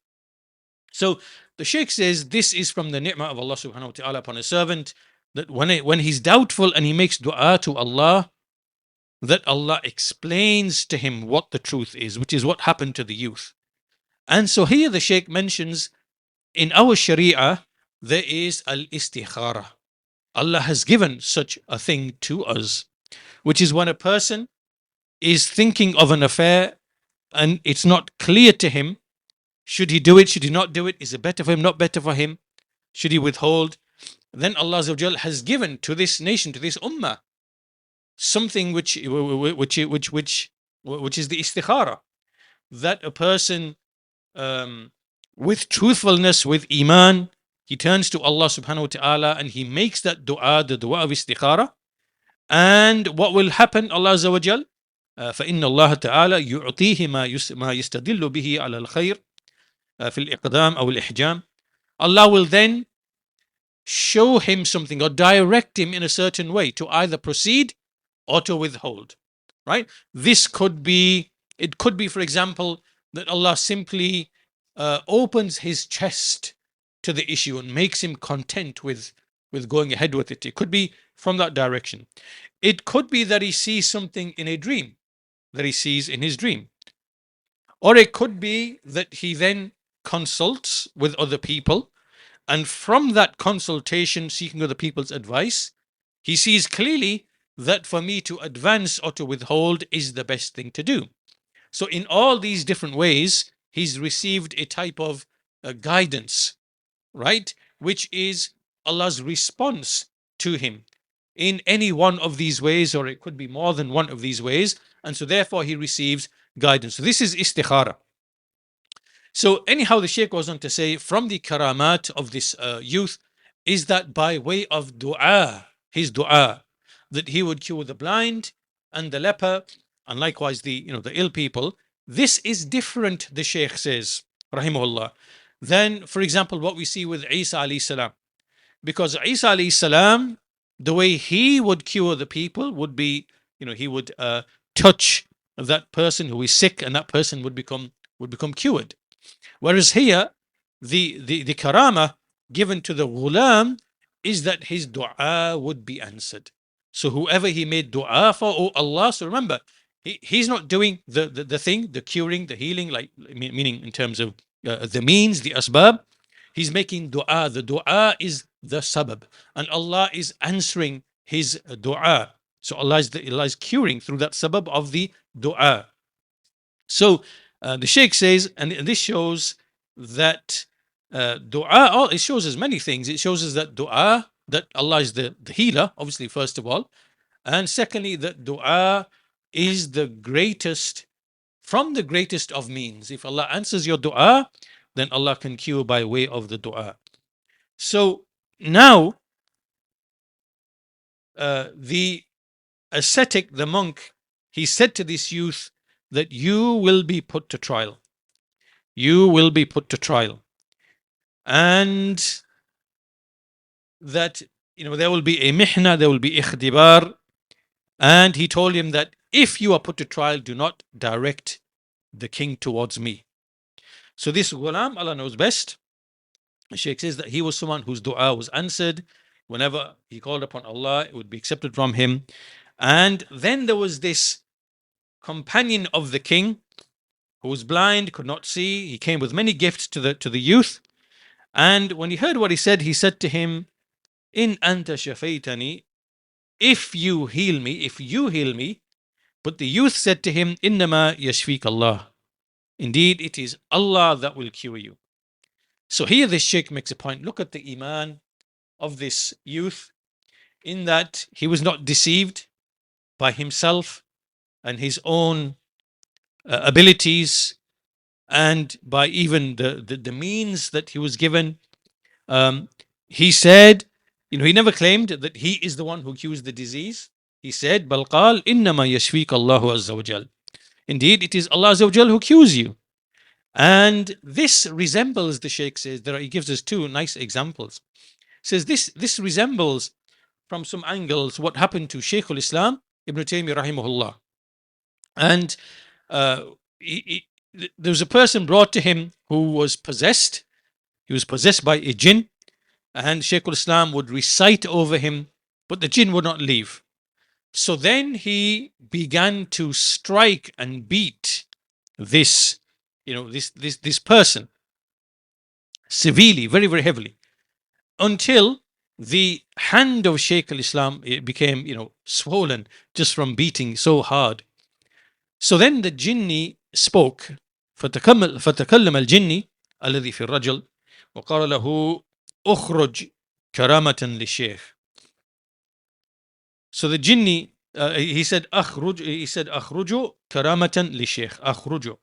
So the Sheikh says this is from the ni'mah of Allah subhanahu wa ta'ala upon a servant, that when he's doubtful and he makes dua to Allah, that Allah explains to him what the truth is, which is what happened to the youth. And so here the Sheikh mentions, in our Sharia, there is al-istikhara. Allah has given such a thing to us, which is when a person is thinking of an affair and it's not clear to him, should he do it, should he not do it, is it better for him, not better for him, should he withhold? Then Allah Azza wa Jal has given to this nation, to this ummah, something which is the istikhara, that a person with truthfulness, with iman, he turns to Allah subhanahu wa ta'ala and he makes that dua, the dua of istikhara. And what will happen, Allah Azza wa Jal, فإن الله تعالى يعطيه ما يستدل به على الخير في الإقدام أو الإحجام. Allah will then show him something or direct him in a certain way to either proceed or to withhold, right? It could be, for example, that Allah simply opens his chest to the issue and makes him content with going ahead with it. It could be from that direction. It could be that he sees something in a dream, that he sees in his dream. Or it could be that he then consults with other people, and from that consultation, seeking other people's advice, he sees clearly that for me to advance or to withhold is the best thing to do. So in all these different ways, he's received a type of guidance, right? Which is Allah's response to him in any one of these ways, or it could be more than one of these ways. And so therefore he receives guidance. So this is istikhara. So anyhow, the Shaykh goes on to say, from the karamat of this youth is that by way of dua, his dua, that he would cure the blind and the leper, and likewise the ill people. This is different, the Shaykh says, rahimahullah, than, for example, what we see with Isa alayhi salam. Because Isa alayhi salam, the way he would cure the people would be, he would touch that person who is sick, and that person would become cured. Whereas here, the karama given to the ghulam is that his dua would be answered. So whoever he made dua for, oh Allah, so remember, he's not doing the thing, the curing, the healing, like meaning in terms of the means, the asbab. He's making dua. The dua is the sabab, and Allah is answering his dua. So Allah is curing through that sabab of the dua. So the Sheikh says, and this shows that dua, it shows us many things. It shows us that dua, that Allah is the healer, obviously, first of all. And secondly, that dua is the greatest, from the greatest of means. If Allah answers your dua, then Allah can cure by way of the dua. So now, the ascetic, the monk, he said to this youth that you will be put to trial. You will be put to trial. And that, there will be a mihna, there will be ikhtibar. And he told him that if you are put to trial, do not direct the king towards me. So this ghulam, Allah knows best. The Shaykh says that he was someone whose dua was answered. Whenever he called upon Allah, it would be accepted from him. And then there was this companion of the king who was blind, could not see. He came with many gifts to the youth. And when he heard what he said to him, In anta shafaytani, if you heal me. But the youth said to him, Innama yashfik Allah. Indeed, it is Allah that will cure you. So here this Sheikh makes a point. Look at the iman of this youth, in that he was not deceived by himself and his own abilities, and by even the means that he was given. He said, he never claimed that he is the one who cures the disease. He said, Bal qal innama yashfik Allahu azza wa jal. Indeed, it is Allah azza wa jal who cures you. And this resembles, the Shaykh says, he gives us two nice examples. Says this resembles from some angles what happened to Shaykh al-Islam Ibn Taymiyyah rahimahullah. And there was a person brought to him who was possessed. He was possessed by a jinn, and Shaykh al-Islam would recite over him, but the jinn would not leave. So then he began to strike and beat this person severely, very, very heavily, until the hand of Shaykh al-Islam became, swollen just from beating so hard. So then the jinni spoke. فتكلم الجني الذي في الرجل وقال له أخرج كرامة للشيخ. So the jinni, he said أخرج كرامة للشيخ. أخرج.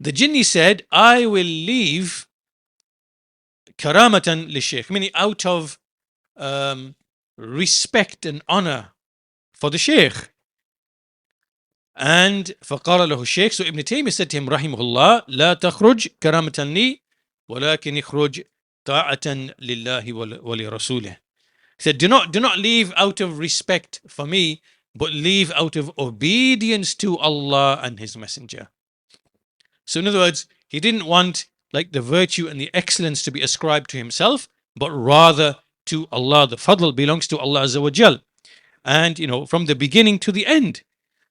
The jinni said, I will leave كرامة للشيخ, meaning out of respect and honor for the Shaykh. And فقال له الشيخ, so Ibn Taymiyyah said to him رحمه الله, لا تخرج كرامة لي ولكن اخرج طاعة لله ولرسوله. He said, do not leave out of respect for me, but leave out of obedience to Allah and His Messenger. So in other words, he didn't want like the virtue and the excellence to be ascribed to himself, but rather to Allah. The fadl belongs to Allah Azza wa Jal. And from the beginning to the end.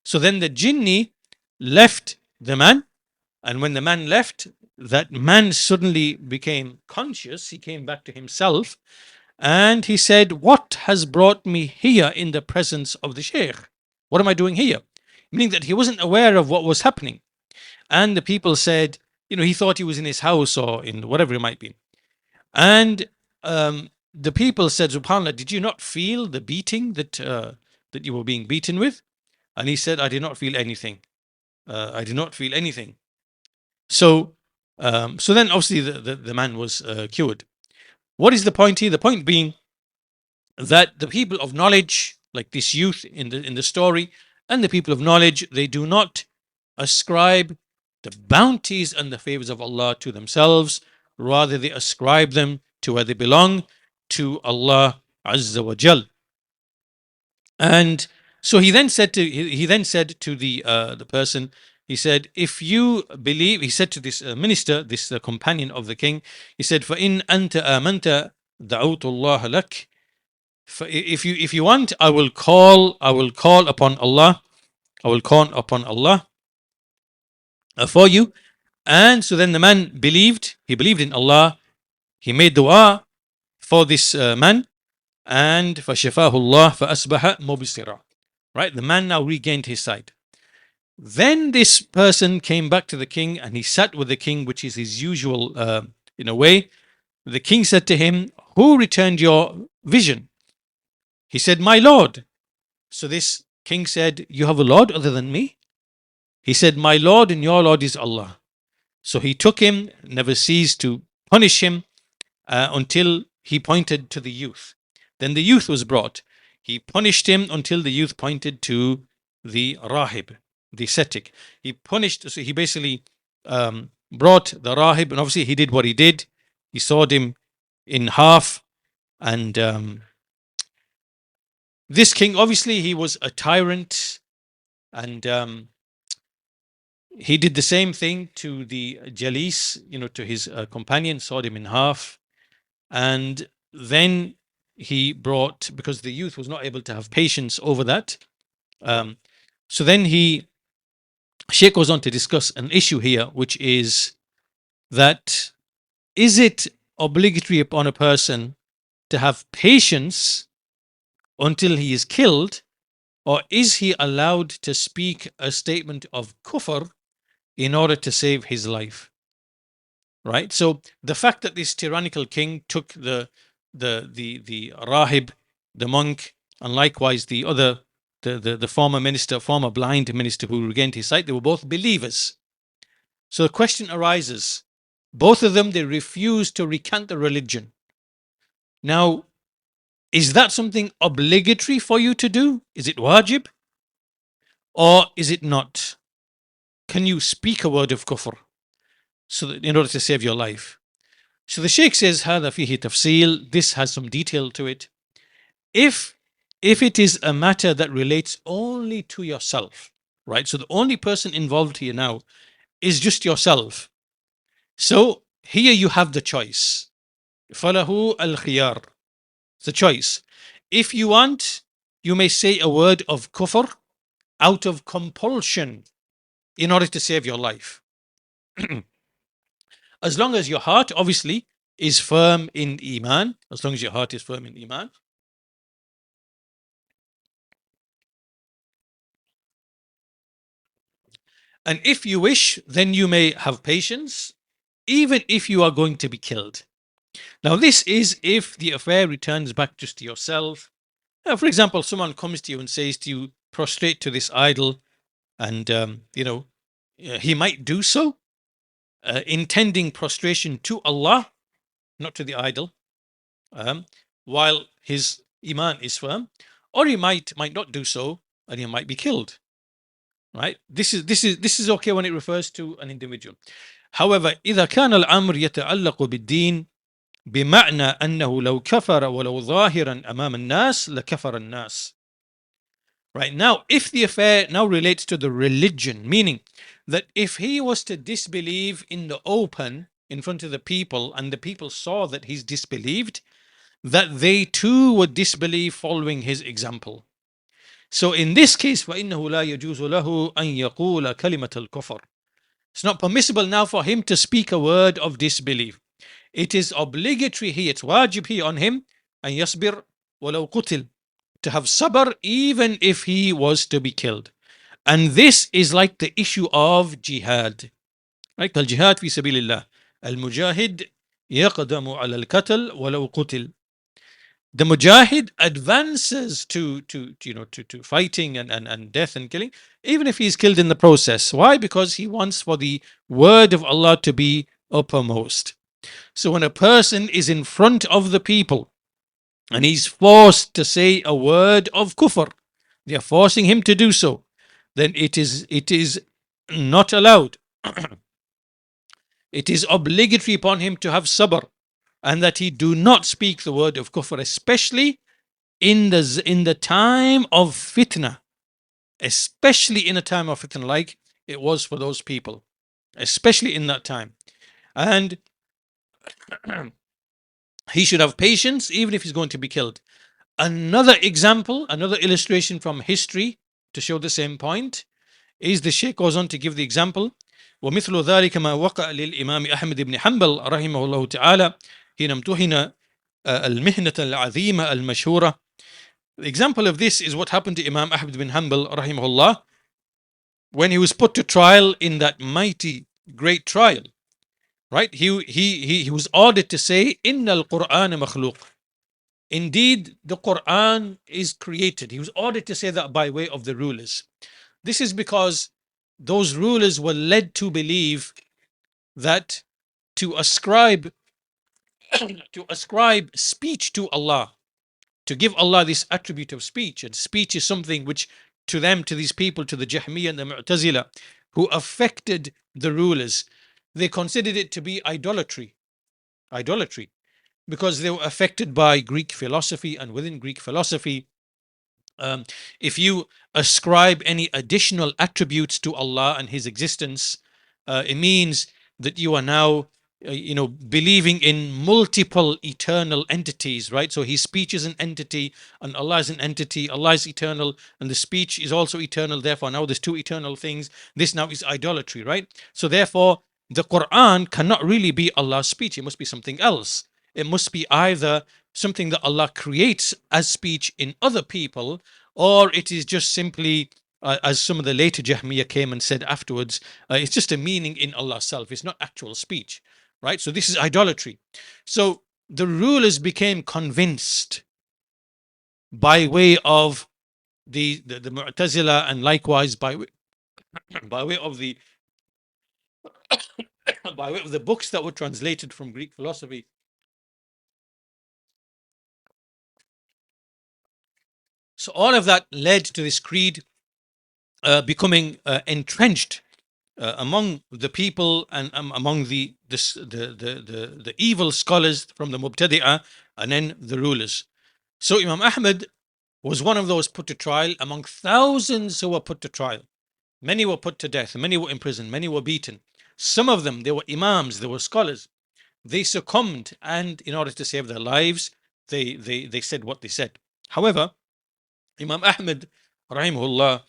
So then the jinni left the man, and when the man left, that man suddenly became conscious. He came back to himself, and he said, what has brought me here in the presence of the Shaykh? What am I doing here? Meaning that he wasn't aware of what was happening. And the people said, he thought he was in his house or in whatever it might be. And the people said, SubhanAllah, did you not feel the beating that you were being beaten with? And he said, I did not feel anything. I did not feel anything. So then obviously the man was cured. What is the point here? The point being that the people of knowledge, like this youth in the story, and the people of knowledge, they do not ascribe the bounties and the favors of Allah to themselves. Rather, they ascribe them to where they belong, to Allah Azza wa Jal. And so he then said to the person, he said, if you believe, he said to this minister, this companion of the king, he said, فَإِنْ أَنْتَ آمَنْتَ دَعَوْتُ اللَّهَ لَكَ. If you want, I will call upon Allah. I will call upon Allah for you. And so then the man believed. He believed in Allah. He made dua for this man, and فَشَفَاهُ اللَّهُ فَأَصْبَحَ مُبْصِرًا. Right, the man now regained his sight. Then this person came back to the king, and he sat with the king, which is his usual in a way. The king said to him, who returned your vision? He said, my lord. So this king said, you have a lord other than me? He said, my lord and your lord is Allah. So he took him, never ceased to punish him until he pointed to the youth. Then the youth was brought. He punished him until the youth pointed to the rahib, the ascetic. He punished, so he basically brought the rahib, and obviously he did what he did. He sawed him in half, and this king, obviously he was a tyrant, and he did the same thing to the jalis, to his companion, sawed him in half. And then he brought, because the youth was not able to have patience over that, so then Sheikh goes on to discuss an issue here, which is that, is it obligatory upon a person to have patience until he is killed, or is he allowed to speak a statement of kufr in order to save his life? Right. So the fact that this tyrannical king took the rahib, the monk, and likewise the other, the former blind minister who regained his sight, they were both believers. So the question arises, both of them, they refused to recant the religion. Now, is that something obligatory for you to do? Is it wajib? Or is it not? Can you speak a word of kufr so that, in order to save your life? So the Sheikh says, هذا فيه تفصيل. This has some detail to it. If it is a matter that relates only to yourself, right? So the only person involved here now is just yourself. So here you have the choice. فله الخيار. It's a choice. If you want, you may say a word of kufr out of compulsion in order to save your life. As long as your heart, obviously, is firm in Iman, as long as your heart is firm in Iman. And if you wish, then you may have patience, even if you are going to be killed. Now, this is if the affair returns back just to yourself. For example, someone comes to you and says to you, prostrate to this idol, and he might do so, intending prostration to Allah, not to the idol, while his iman is firm, or he might not do so, and he might be killed. Right? This is okay when it refers to an individual. However, إذا كان الأمر يتعلق بالدين بمعنى أنه لو كفر ولو ظاهرا أمام الناس لكفر الناس. Right, now, if the affair now relates to the religion, meaning that if he was to disbelieve in the open in front of the people, and the people saw that he's disbelieved, that they too would disbelieve following his example. So in this case, فَإِنَّهُ لَا يَجُوزُ لَهُ أَن يَقُولَ كَلِمَةَ الْكُفْرِ. It's not permissible now for him to speak a word of disbelief. It is obligatory here, it's wajib here on him, أن يصبر ولو قتل, to have sabr even if he was to be killed. And this is like the issue of jihad. Like al-jihad fi sabilillah. Al-mujahid yaqdamu ala al-qatl walau qutil. The mujahid advances to fighting and death and killing, even if he is killed in the process. Why? Because he wants for the word of Allah to be uppermost. So when a person is in front of the people and he's forced to say a word of kufr, they are forcing him to do so, then it is not allowed it is obligatory upon him to have sabr, and that he do not speak the word of kufr, especially in the time of fitna, especially in a time of fitna like it was for those people, especially in that time. And he should have patience even if he's going to be killed. Another example, another illustration from history to show the same point is the Sheikh goes on to give the example. ومثل ذلك ما وقع للإمام أحمد بن حنبل رحمه الله تعالى حين امتحن المهنة العظيمة المشهورة. The example of this is what happened to Imam Ahmad bin Hanbal rahimahullah when he was put to trial in that mighty great trial. Right? He was ordered to say, "Inna al-Quran makhluq." Indeed, the Quran is created. He was ordered to say that by way of the rulers. This is because those rulers were led to believe that to ascribe speech to Allah, to give Allah this attribute of speech, and speech is something which to them, to these people, to the Jahmiyyah and the Mu'tazila, who affected the rulers, they considered it to be idolatry, because they were affected by Greek philosophy, and within Greek philosophy, if you ascribe any additional attributes to Allah and His existence, it means that you are now, believing in multiple eternal entities, right? So His speech is an entity, and Allah is an entity. Allah is eternal, and the speech is also eternal. Therefore, now there's two eternal things. This now is idolatry, right? So therefore, the Quran cannot really be Allah's speech. It must be something else. It must be either something that Allah creates as speech in other people, or it is just simply, as some of the later Jahmiyyah came and said afterwards, it's just a meaning in Allah's self. It's not actual speech, right? So this is idolatry. So the rulers became convinced by way of the Mu'tazila, and likewise by way of the by way of the books that were translated from Greek philosophy. So all of that led to this creed becoming entrenched among the people, and among the evil scholars from the Mubtadi'ah, and then the rulers. So Imam Ahmad was one of those put to trial among thousands who were put to trial. Many were put to death, many were imprisoned, many were beaten. Some of them, they were imams, they were scholars. They succumbed, and in order to save their lives, they said what they said. However, Imam Ahmad, rahimahullah,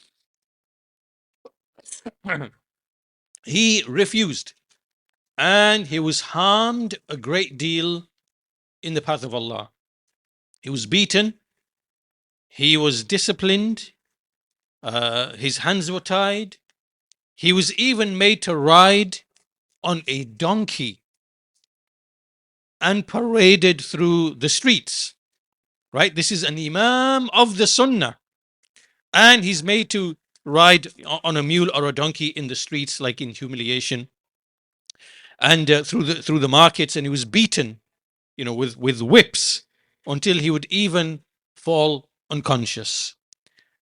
he refused, and he was harmed a great deal in the path of Allah. He was beaten, he was disciplined, his hands were tied, he was even made to ride on a donkey and paraded through the streets. Right? This is an Imam of the Sunnah, and he's made to ride on a mule or a donkey in the streets, like in humiliation, and through the markets, and he was beaten, with whips, until he would even fall unconscious.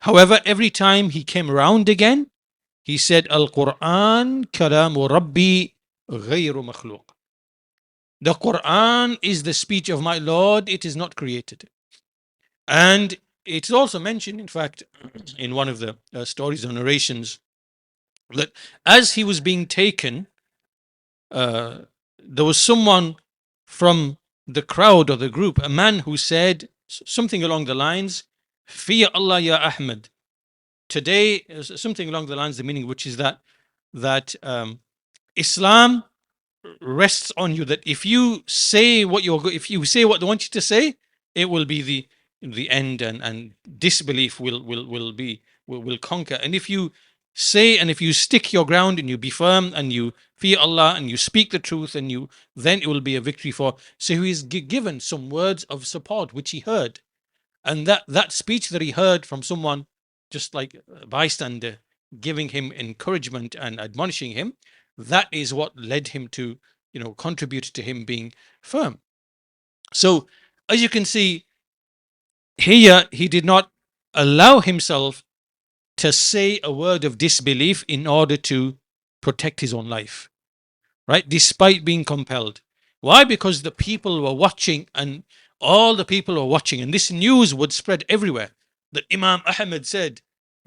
However, every time he came around again, he said, Al-Quran kalamu Rabbi ghayru makhluq. The Quran is the speech of my Lord, it is not created. And it's also mentioned, in fact, in one of the stories or narrations, that as he was being taken, there was someone from the crowd or the group, a man who said something along the lines, Fear Allah ya Ahmad. Today, something along the lines, the meaning of which is that Islam rests on you, that if you say what they want you to say, it will be the end, and disbelief will conquer. And if you say, and if you stick your ground, and you be firm, and you fear Allah, and you speak the truth, and then it will be a victory for. So he is given some words of support which he heard, and that speech that he heard from someone, just like a bystander, giving him encouragement and admonishing him, that is what led him to contribute to him being firm. So as you can see here, he did not allow himself to say a word of disbelief in order to protect his own life, right? Despite being compelled. Why? Because the people were watching, and all the people were watching, and this news would spread everywhere that Imam Ahmed said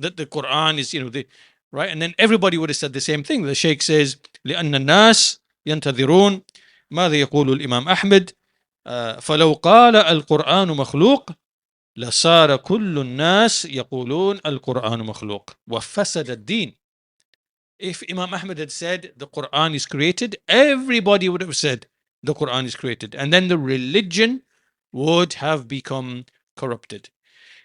that the Quran is, right? And then everybody would have said the same thing. The Sheikh says, لأن الناس ينتظرون ماذا يقول الإمام أحمد فلو قال القرآن مخلوق لصار كل الناس يقولون القرآن مخلوق وفسد الدين. If Imam Ahmed had said the Quran is created, everybody would have said the Quran is created, and then the religion would have become corrupted.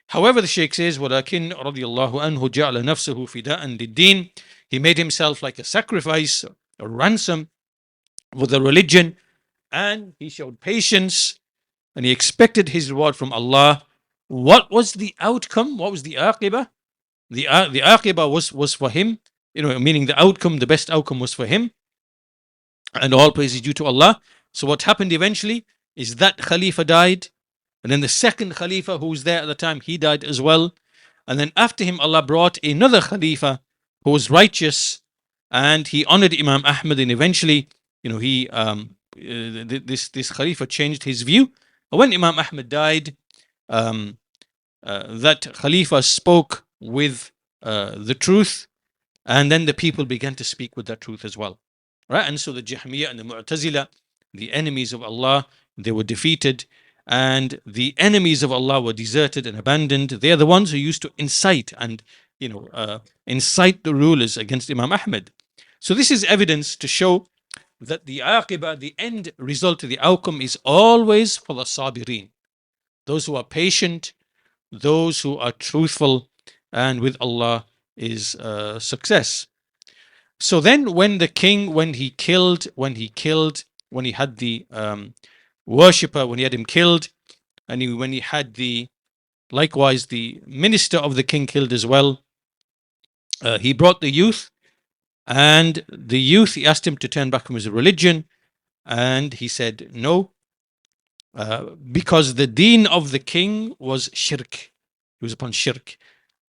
However, the Shaykh says, وَلَكِنْ رَضِيَ اللَّهُ أَنْهُ جَعْلَ نَفْسَهُ فِدَاءً لِلدِّينِ. He made himself like a sacrifice, a ransom for the religion, and he showed patience, and he expected his reward from Allah. What was the outcome? What was the aqibah? The aqibah was for him, meaning the outcome, the best outcome was for him, and all praise is due to Allah. So what happened eventually is that Khalifa died, and then the second Khalifa who was there at the time, he died as well. And then after him, Allah brought another Khalifa who was righteous, and he honored Imam Ahmad, and eventually, this Khalifa changed his view. When Imam Ahmad died, that Khalifa spoke with the truth, and then the people began to speak with that truth as well, right? And so the Jahmiyyah and the Mu'tazila, the enemies of Allah, they were defeated, and the enemies of Allah were deserted and abandoned. They are the ones who used to incite incite the rulers against Imam Ahmad. So this is evidence to show that the aqibah, the end result, the outcome is always for the sabirin, those who are patient, those who are truthful, and with Allah is success. So then when the king, when he had the worshipper, when he had him killed, and when he had likewise the minister of the king killed as well, he brought the youth, and the youth, he asked him to turn back from his religion, and he said no, because the deen of the king was shirk. He was upon shirk,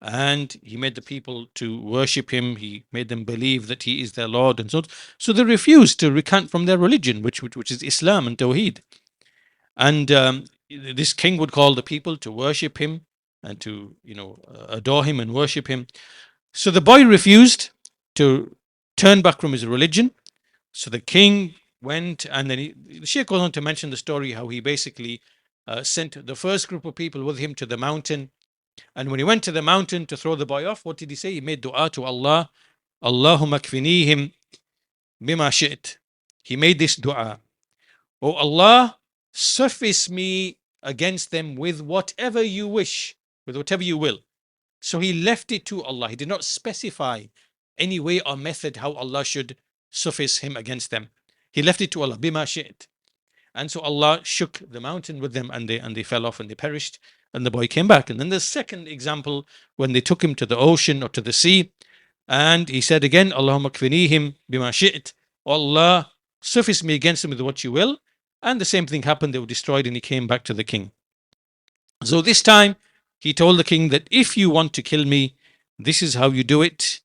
and he made the people to worship him. He made them believe that he is their Lord, and so on. So they refused to recant from their religion, which is Islam and Tawheed. And this king would call the people to worship him and to adore him and worship him. So the boy refused to turn back from his religion. So the king went, and then the Sheikh goes on to mention the story how he basically sent the first group of people with him to the mountain. And when he went to the mountain to throw the boy off, what did he say? He made dua to Allah, Allahumma kfinihim bima shi't. He made this dua, oh Allah, surface me against them with whatever you wish, with whatever you will. So he left it to Allah. He did not specify any way or method how Allah should surface him against them. He left it to Allah, bima shi't. And so Allah shook the mountain with them, and they fell off and they perished, and the boy came back. And then the second example, when they took him to the ocean or to the sea, and he said again, Allahumma kfinihim bima shi't. Allah, surface me against them with what you will. And the same thing happened. They were destroyed, and he came back to the king. So this time he told the king that if you want to kill me, this is how you do it.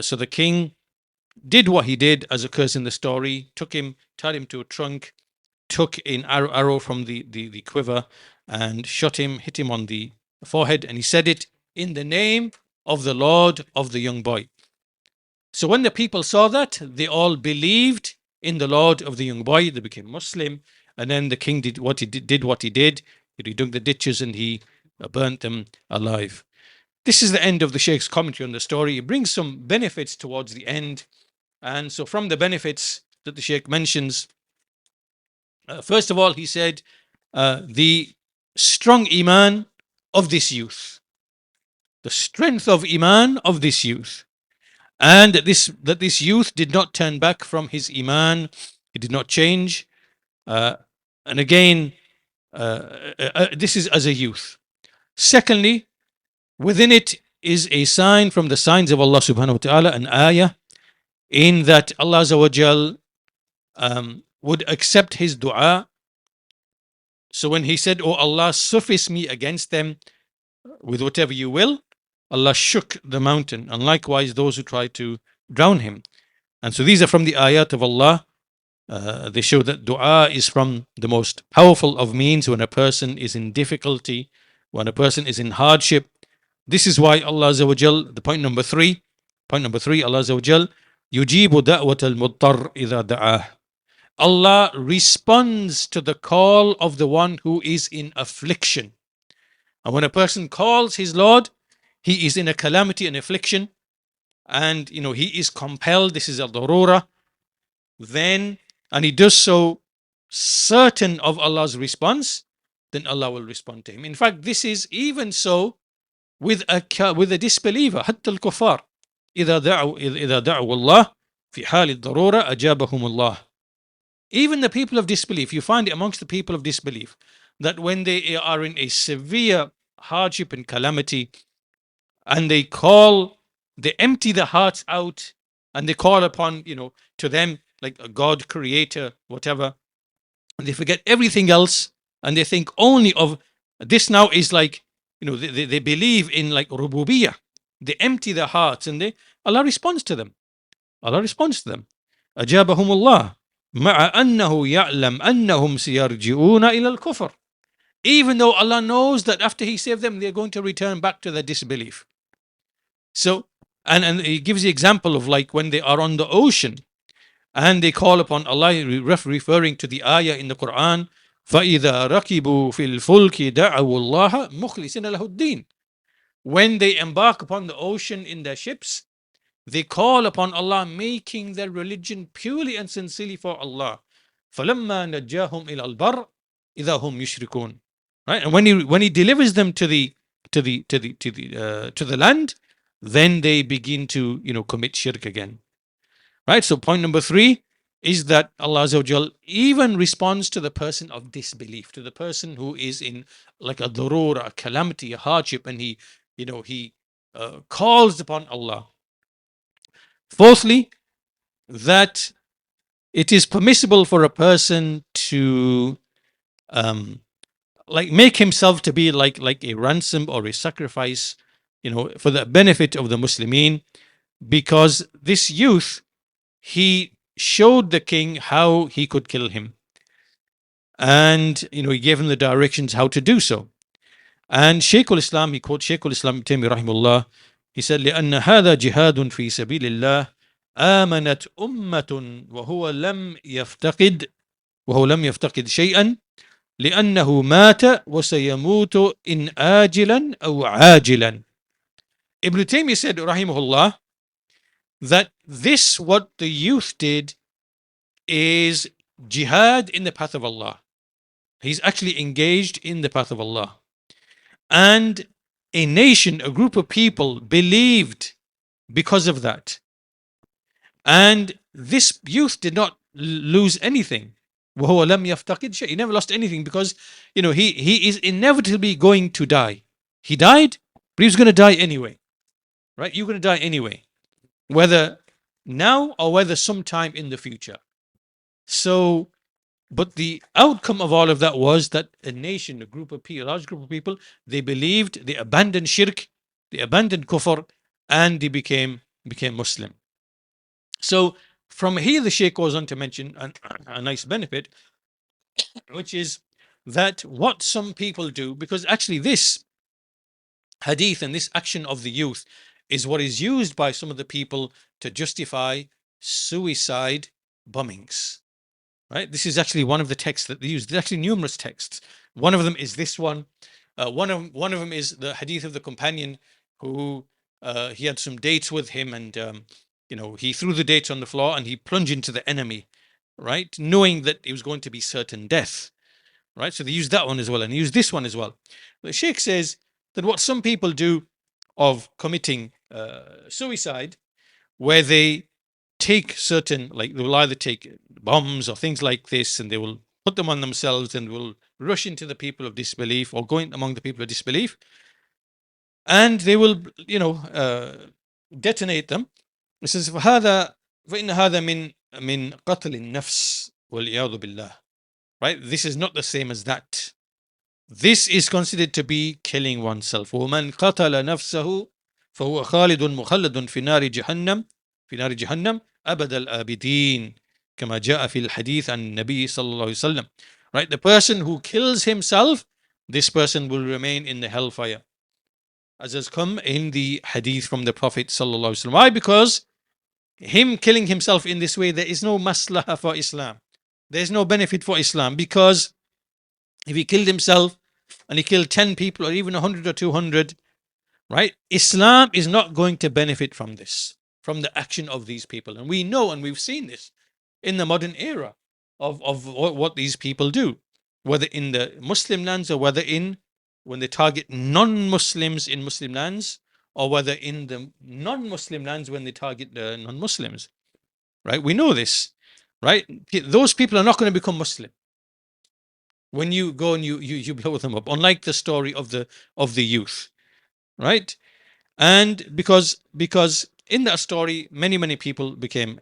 So the king did what he did, as occurs in the story, took him, tied him to a trunk, took an arrow from the quiver and shot him, hit him on the forehead, and he said it in the name of the Lord of the young boy. So when the people saw that, they all believed in the Lord of the young boy. They became Muslim, and then the king did what he did. He dug the ditches and he burnt them alive. This is the end of the Sheikh's commentary on the story. It brings some benefits towards the end. And so from the benefits that the Sheikh mentions, first of all, he said the strong iman of this youth, the strength of iman of this youth, and that this youth did not turn back from his iman, he did not change. And again, this is as a youth. Secondly, within it is a sign from the signs of Allah subhanahu wa ta'ala, an ayah, in that Allah Azza wa Jal would accept his dua. So when he said, oh Allah, surface me against them with whatever you will, Allah shook the mountain, and likewise those who tried to drown him. And so these are from the ayat of Allah. They show that dua is from the most powerful of means when a person is in difficulty, when a person is in hardship. This is why Allah Azza wa Jal, the point number three, Allah Azza wa Jal, yujibu da'wat al-muttar idha da'ah. Allah responds to the call of the one who is in affliction. And when a person calls his Lord, he is in a calamity and affliction, and he is compelled, this is al-darura, then, and he does so certain of Allah's response, then Allah will respond to him. In fact, this is even so with a disbeliever. حتى الكفار إذا دعوا الله في حال الضرورة أجابهم الله. Even the people of disbelief, you find it amongst the people of disbelief, that when they are in a severe hardship and calamity, and they empty their hearts out, and they call upon, to them, like a God, creator, whatever, and they forget everything else, and they think only of this. Now is like, they believe in like rububiyah. They empty their hearts, and Allah responds to them. أجابهم الله مع أنه يعلم أنهم سيرجعون إلى الكفر. Even though Allah knows that after He saved them, they're going to return back to their disbelief. So, and He gives the example of like when they are on the ocean and they call upon Allah, referring to the ayah in the Quran, فَإِذَا رَكِبُوا فِي الْفُلْكِ دَعَوُوا اللَّهَ مُخْلِصِينَ لَهُ الدِّينَ. When they embark upon the ocean in their ships, they call upon Allah, making their religion purely and sincerely for Allah. فَلَمَّا نَجَّاهُمْ إِلَى الْبَرِّ إِذَا هُمْ يُشْرِكُونَ. Right, and when he delivers them to the land, then they begin to commit shirk again. Right. So point number 3 is that Allah Azza wa Jal even responds to the person of disbelief, to the person who is in like a darura, a calamity, a hardship, and he calls upon Allah. Fourthly, that it is permissible for a person to like make himself to be like a ransom or a sacrifice, for the benefit of the Muslimin, because this youth, he showed the king how he could kill him, and he gave him the directions how to do so. And Shaykh al-Islam, he quotes Shaykh al-Islam Ibn Taymiyyah rahimahullah, he said, لأن هذا جهاد في سبيل الله آمنت أمة وهو لم يفتقد شيئا لأنه مات وسيموت إن آجلا أو عاجلا. Ibn Taymiyyah said rahimahullah that this, what the youth did, is jihad in the path of Allah. He's actually engaged in the path of Allah. And a nation, a group of people believed because of that. And this youth did not lose anything. وهو لم يفتقد شيء. He never lost anything, because he is inevitably going to die. He died, but he was going to die anyway. Right? You're going to die anyway, whether now or whether sometime in the future. So, but the outcome of all of that was that a nation, a large group of people, they believed, they abandoned shirk, they abandoned kufr, and they became Muslim. So from here, the Shaykh goes on to mention a nice benefit, which is that what some people do, because actually this hadith and this action of the youth is what is used by some of the people to justify suicide bombings. Right? This is actually one of the texts that they use. There's actually numerous texts. One of them is this one. One of them is the hadith of the companion who he had some dates with him, and he threw the dates on the floor and he plunged into the enemy, right? Knowing that it was going to be certain death, right? So they use that one as well, and they use this one as well. The Sheikh says that what some people do of committing suicide, where they take certain, like they will either take bombs or things like this, and they will put them on themselves and will rush into the people of disbelief, or go in among the people of disbelief, and they will detonate them. It says فإن هذا من قتل النفس والعياذ بالله. Right? This is not the same as that. This is considered to be killing oneself. ومن قتل نفسه فهو خالد مخلد في نار جهنم أبد الآبدين كما جاء في الحديث عن النبي صلى الله عليه وسلم. Right, the person who kills himself, this person will remain in the hellfire, as has come in the hadith from the Prophet sallallahu alaihi wasallam. Why? Because him killing himself in this way, there is no maslaha for Islam. There is no benefit for Islam, because if he killed himself and he killed 10 people or even 100 or 200, right, Islam is not going to benefit from this, from the action of these people. And we know, and we've seen this in the modern era of what these people do, whether in the Muslim lands or whether in when they target non-Muslims in Muslim lands, or whether in the non-Muslim lands when they target the non-Muslims. Right? We know this, right? Those people are not going to become Muslim when you go and you blow them up. Unlike the story of the youth, right? And because in that story, many people became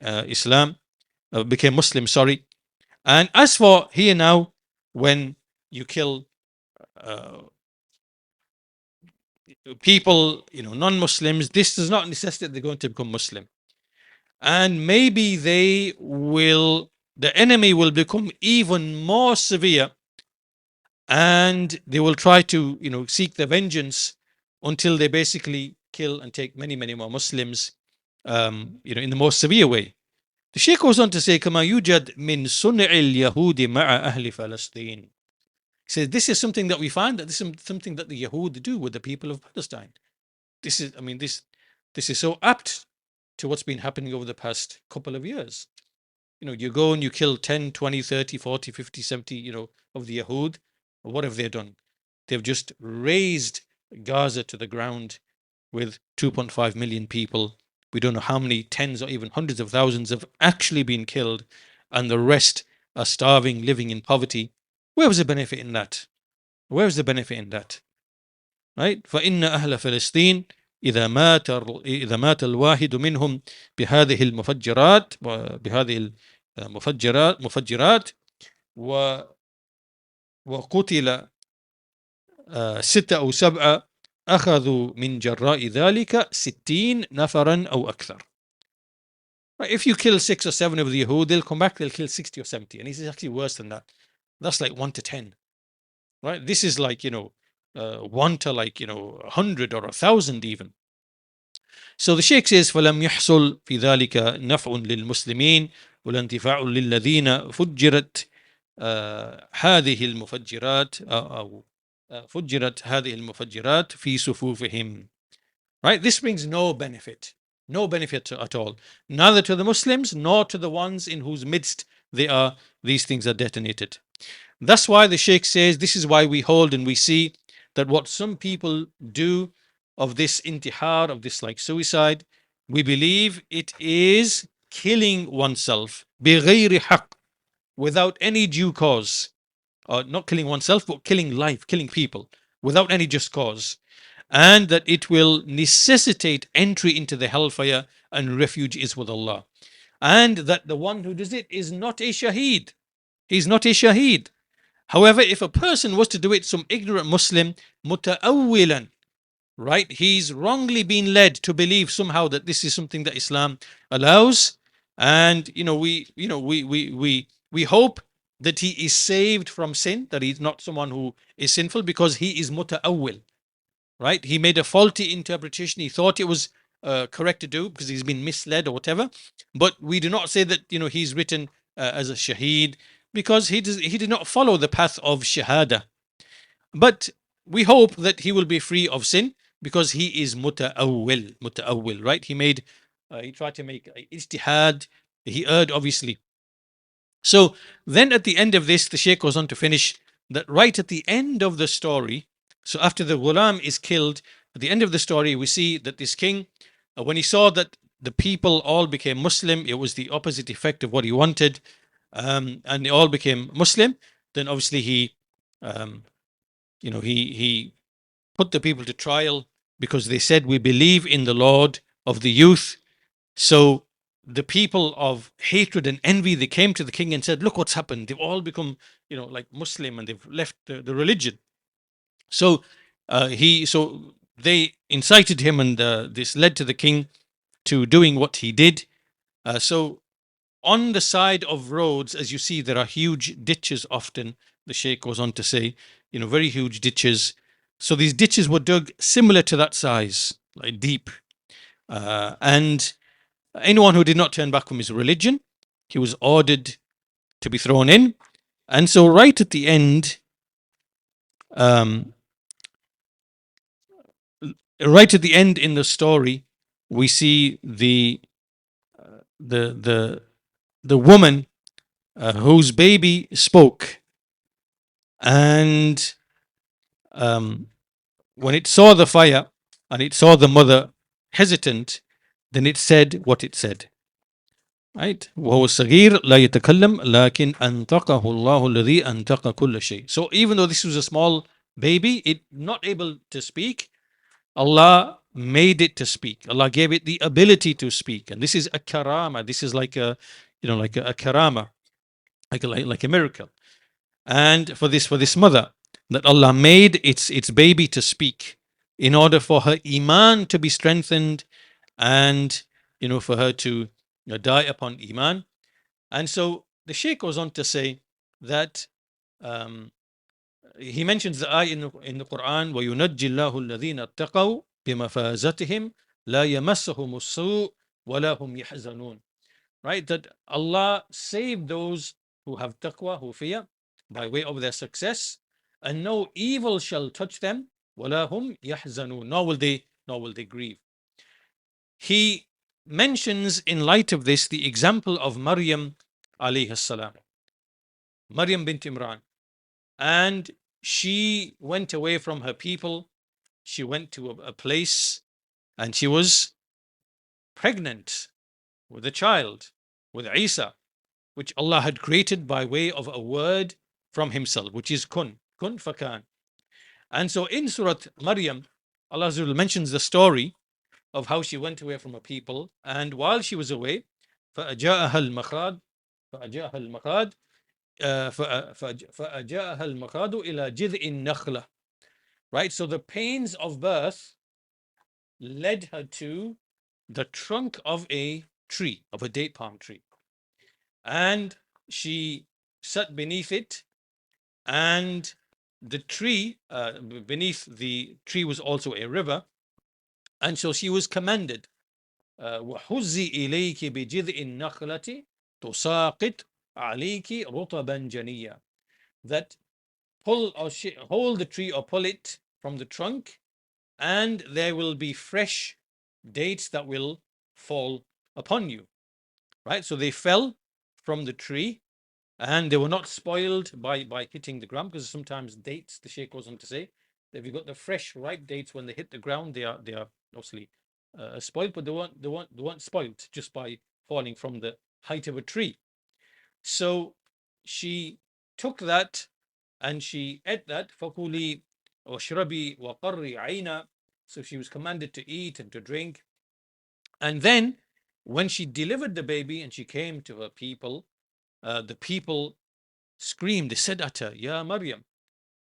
became Muslim. Sorry. And as for here now, when you kill people, non-Muslims, this does not necessitate they're going to become Muslim. And maybe the enemy will become even more severe, and they will try to, seek the vengeance until they basically kill and take many more Muslims, in the most severe way. The Sheikh goes on to say, كما يوجد من صنع اليهود مع أهل فلسطين. He says, this is something that we find, that this is something that the Yahud do with the people of Palestine. This is so apt to what's been happening over the past couple of years. You go and you kill 10, 20, 30, 40, 50, 70, of the Yahud. What have they done? They've just razed Gaza to the ground with 2.5 million people. We don't know how many tens or even hundreds of thousands have actually been killed, and the rest are starving, living in poverty. Where was the benefit in that? Where is the benefit in that? Right? فإن أهل فلسطين إذا مات الواحد منهم بهذه المفجرات وقتل 6 أو 7 أخذوا من جراء ذلك 60 نفرا أو أكثر. Right? If you kill 6 or 7 of the Yahud, they'll come back, they'll kill 60 or 70. And it's actually worse than that. That's like 1 to 10. Right? This is like, 1 to 100 or 1,000 even. So the Sheikh says, فَلَمْ يَحْصُلْ فِي ذَلِكَ نَفْعٌ لِلْمُسْلِمِينَ وَلَا انْتِفَاعٌ لِلَّذِينَ فُجِّرَتْ هذه المفجرات أو فجرت هذه المفجرات في صفوفهم. Right? This brings no benefit at all, neither to the Muslims nor to the ones in whose midst these things are detonated. That's why the Sheikh says, this is why we hold and we see that what some people do of this intihar, of this like suicide, we believe it is killing oneself بغير حق, without any due cause. Not killing oneself, but killing life, killing people without any just cause. And that it will necessitate entry into the hellfire, and refuge is with Allah. And that the one who does it is not a shaheed. He's not a shaheed. However, if a person was to do it, some ignorant Muslim, muta'awwilan, right, he's wrongly been led to believe somehow that this is something that Islam allows. And we hope that he is saved from sin, that he's not someone who is sinful, because he is muta'awwil, right? He made a faulty interpretation. He thought it was correct to do because he's been misled or whatever. But we do not say that he's written as a shaheed, because he did not follow the path of shahada. But we hope that he will be free of sin, because he is muta'awwil, right? He tried to make ijtihad. He erred, obviously. So then at the end of this, the Shaykh goes on to finish that right at the end of the story. So after the ghulam is killed, at the end of the story, we see that this king, when he saw that the people all became Muslim, it was the opposite effect of what he wanted, and they all became Muslim. Then obviously he put the people to trial, because they said, we believe in the Lord of the youth. So the people of hatred and envy, they came to the king and said, look what's happened. They've all become, like Muslim, and they've left the religion. So they incited him, and this led to the king to doing what he did. So on the side of roads, as you see, there are huge ditches often. The Sheikh goes on to say, very huge ditches. So these ditches were dug similar to that size, like deep. And anyone who did not turn back from his religion, he was ordered to be thrown in. And so right at the end, um, in the story, we see the woman whose baby spoke, and when it saw the fire and it saw the mother hesitant, then it said what it said. Right? وهو الصغير لا يتكلم لكن أنطقه الله الذي أنطق كل شيء. So even though this was a small baby, it not able to speak, Allah made it to speak. Allah gave it the ability to speak. And this is a karama. This is like a, like a karama, like a miracle. And for this mother, that Allah made its baby to speak in order for her iman to be strengthened, and for her to die upon iman. And so the Shaykh goes on to say that um, he mentions the ayah in the Quran, وَيُنَجِّي اللَّهُ الَّذِينَ اتَّقَوْا بِمَفَازَتِهِمْ لَا يَمَسَّهُمُ السُّوءُ وَلَا هُمْ يَحْزَنُونَ. Right? That Allah saved those who have taqwa, who fear, by way of their success, and no evil shall touch them, وَلَا هُمْ يَحْزَنُونَ, nor will they grieve. He mentions in light of this the example of Maryam alayhi salam, Maryam bint Imran. And she went away from her people. She went to a place, and she was pregnant with a child, with Isa, which Allah had created by way of a word from Himself, which is kun fakan. And so in Surah Maryam, Allah Azza wa Jalla mentions the story of how she went away from her people, and while she was away, فأجاءها المخاض فأجاءها المخاض فأجاءها المخاض إلى جذع النخلة. Right, so the pains of birth led her to the trunk of a tree, of a date palm tree, and she sat beneath it. And the tree, beneath the tree was also a river, and so she was commanded, وَحُزِّي إِلَيْكِ بِجِذْءِ النَّخْلَةِ تُسَاقِطْ عَلَيْكِ رُطَبًا جَنِيًّا, that pull or hold the tree or pull it from the trunk, and there will be fresh dates that will fall upon you. Right? So they fell from the tree, and they were not spoiled by hitting the ground, because sometimes dates, the Sheikh goes on to say, that if you got the fresh ripe dates, when they hit the ground, they are obviously spoiled, but they weren't spoiled just by falling from the height of a tree. So she took that and she ate that. فَكُلِي وَاشْرَبِي وَقَرِّي عَيْنًا. So she was commanded to eat and to drink. And then when she delivered the baby and she came to her people, the people screamed. They said at her, Ya Maryam,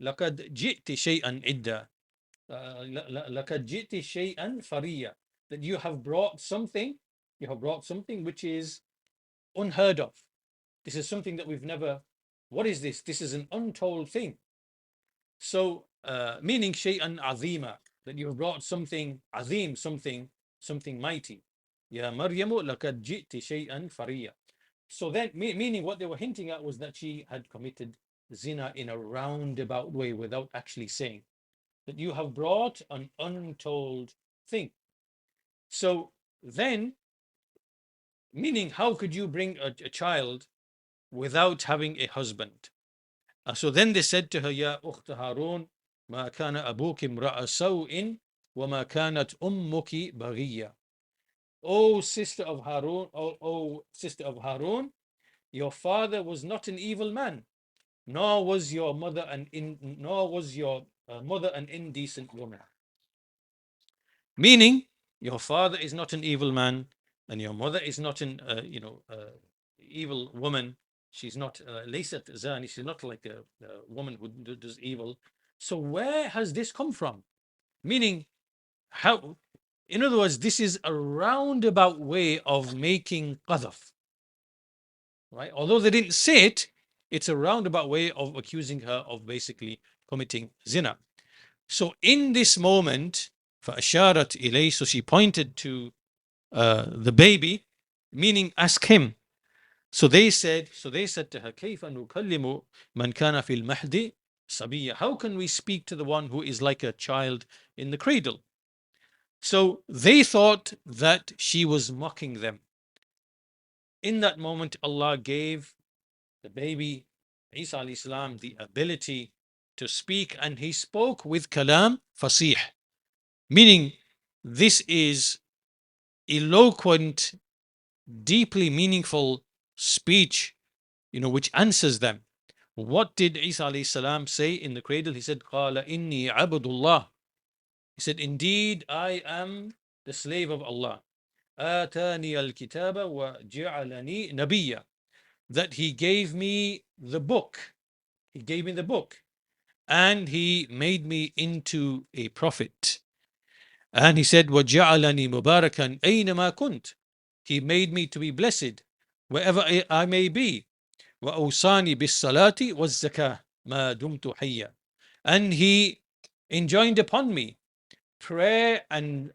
لَقَدْ جِئْتِ شَيْئًا إِدَّا لَقَدْ جِئْتِ شَيْئًا فَرِيًّا, that you have brought something which is unheard of. This is something that we've never. What is this? This is an untold thing. So, meaning shay'an azima, that you have brought something azim, something mighty. Ya Maryamu laqad ji'ti shay'an fariya. So then, meaning what they were hinting at was that she had committed zina in a roundabout way without actually saying that you have brought an untold thing. So then, meaning, how could you bring a child without having a husband? So then they said to her, Ya Ukht Harun, Ma kana abuki imra'a saw'in, wa ma kanat ummuki baghiya. O sister of Harun, O sister of Harun, your father was not an evil man, nor was your mother an indecent woman. Meaning, your father is not an evil man, and your mother is not an evil woman. She's not laysat zani. She's not like a woman who does evil. So where has this come from? Meaning, how In other words, this is a roundabout way of making qadhaf, right? Although they didn't say it, it's a roundabout way of accusing her of basically committing zina. So in this moment, فَأَشَارَتْ إِلَيْهِ, so she pointed to the baby, meaning ask him. So they said to her, كيف نكلم من كان في المهد صبيا? How can we speak to the one who is like a child in the cradle? So they thought that she was mocking them. In that moment, Allah gave the baby Isa alayhi salam the ability to speak, and he spoke with kalam fasih, meaning this is eloquent, deeply meaningful speech, which answers them. What did Isa alayhi salam say in the cradle? He said, قَالَ إِنِّي عَبْدُ اللَّهِ. He said, indeed, I am the slave of Allah. آتاني الكتاب وجعلني نبيا. That he gave me the book. He gave me the book. And he made me into a prophet. And he said, وَجَعَلَنِي مُبَارَكًا أَيْنَمَا كُنْتَ. He made me to be blessed wherever I may be. وَأَوْصَانِي بِالصَّلَاةِ وَالزَّكَاةِ مَا دُمْتُ حَيًّا. And he enjoined upon me prayer and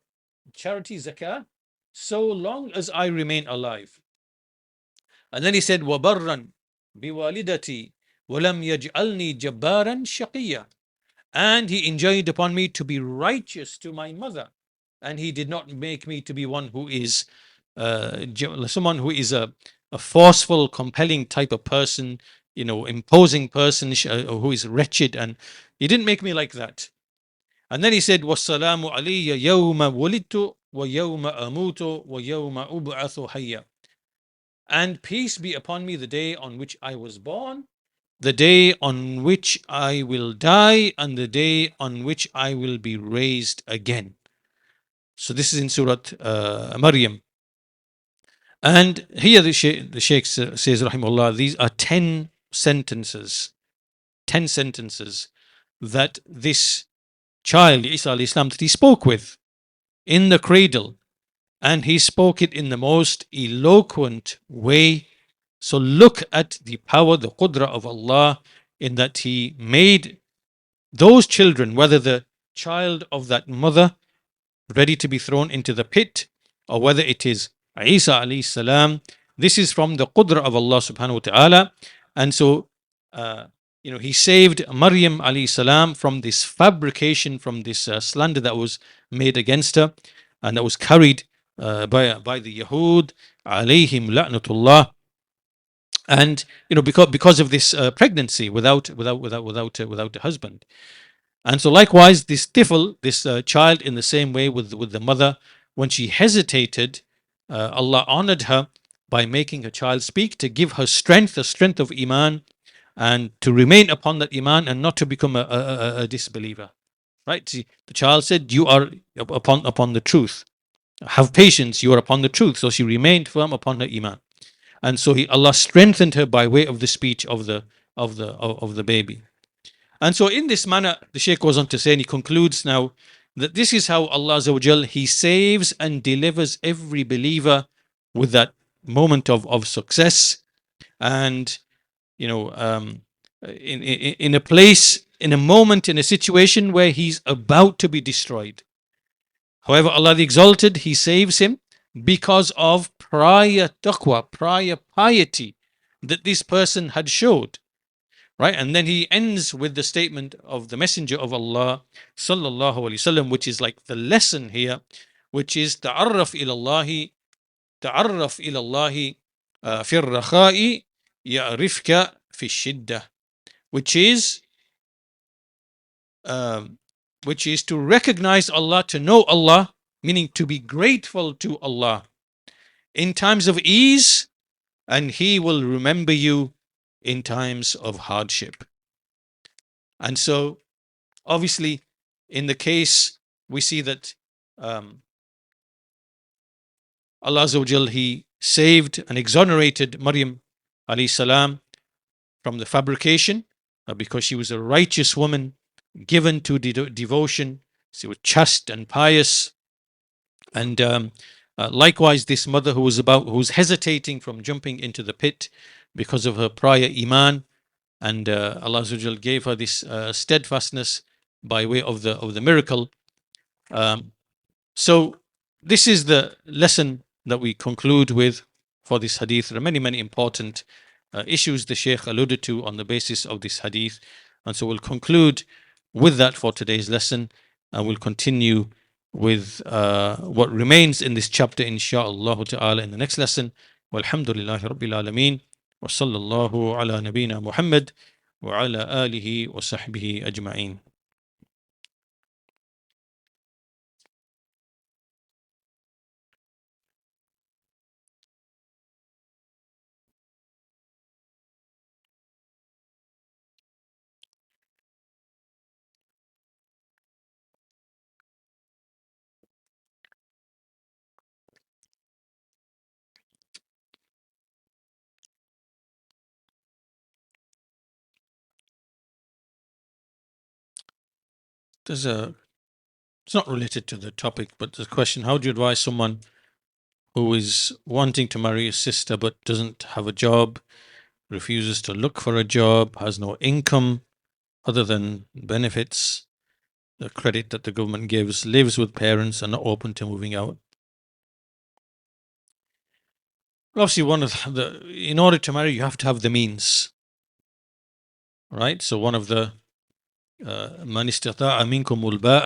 charity, zakah, so long as I remain alive. And then he said, وَبَرًّا بِوَالِدَتِي وَلَمْ يَجْعَلْنِي جَبَّارًا شَقِيًّا. And he enjoined upon me to be righteous to my mother, and he did not make me to be one who is someone who is a forceful, compelling type of person, imposing person, who is wretched, and he didn't make me like that. And then he said, وَالسَّلَامُ عَلَيَّ يَوْمَ وُلِدْتُ وَيَوْمَ أَمُوتُ وَيَوْمَ أُبْعَثُ حَيًّا. And peace be upon me the day on which I was born, the day on which I will die, and the day on which I will be raised again. So this is in Surah Maryam. And here the Shaykh says, Rahimullah, these are 10 sentences that this child, Isa alayhi salam, that he spoke with in the cradle, and he spoke it in the most eloquent way. So look at the power, the qudra of Allah, in that he made those children, whether the child of that mother ready to be thrown into the pit, or whether it is Isa alayhi salam, this is from the qudra of Allah subhanahu wa ta'ala. And so he saved Maryam alayhi salam from this fabrication, from this slander that was made against her, and that was carried by the Yahud alayhim la'natullah. And because of this pregnancy without a husband. And so likewise, this tifl, this child, in the same way with the mother, when she hesitated, Allah honored her by making her child speak, to give her strength, the strength of iman, and to remain upon that iman and not to become a disbeliever. Right? See, the child said, "You are upon the truth. Have patience. You are upon the truth." So she remained firm upon her iman, and so Allah strengthened her by way of the speech of the baby. And so in this manner, the Shaykh goes on to say, and he concludes now, that this is how Allah Azza wa Jal, he saves and delivers every believer with that moment of success. And in a place, in a moment, in a situation where he's about to be destroyed. However, Allah the Exalted, he saves him because of prior taqwa, prior piety that this person had showed. Right? And then he ends with the statement of the Messenger of Allah sallallahu alaihi wasallam, which is like the lesson here, which is ta'arraf ilallahi fi ar-rakha'i ya'rifka fi shiddah, which is to recognize Allah, to know Allah, meaning to be grateful to Allah in times of ease, and he will remember you in times of hardship. And so obviously, in the case, we see that Allah Azza wa Jal, he saved and exonerated Maryam alayhi salam from the fabrication, because she was a righteous woman, given to devotion. She was chaste and pious. And likewise, this mother who's hesitating from jumping into the pit because of her prior iman, and Allah Azza wa Jal gave her this steadfastness by way of the miracle. Um, so this is the lesson that we conclude with for this hadith. There are many important issues the Shaykh alluded to on the basis of this hadith, and so we'll conclude with that for today's lesson, and we'll continue with what remains in this chapter, insha'Allah ta'ala, in the next lesson. Walhamdulillahi Rabbil Alameen, wa sallallahu ala nabina Muhammad wa ala alihi wa sahbihi ajma'een. It's not related to the topic, but the question: how do you advise someone who is wanting to marry a sister but doesn't have a job, refuses to look for a job, has no income other than benefits, the credit that the government gives, lives with parents, and not open to moving out? Obviously, in order to marry, you have to have the means, right? So one of the man istata'a minkum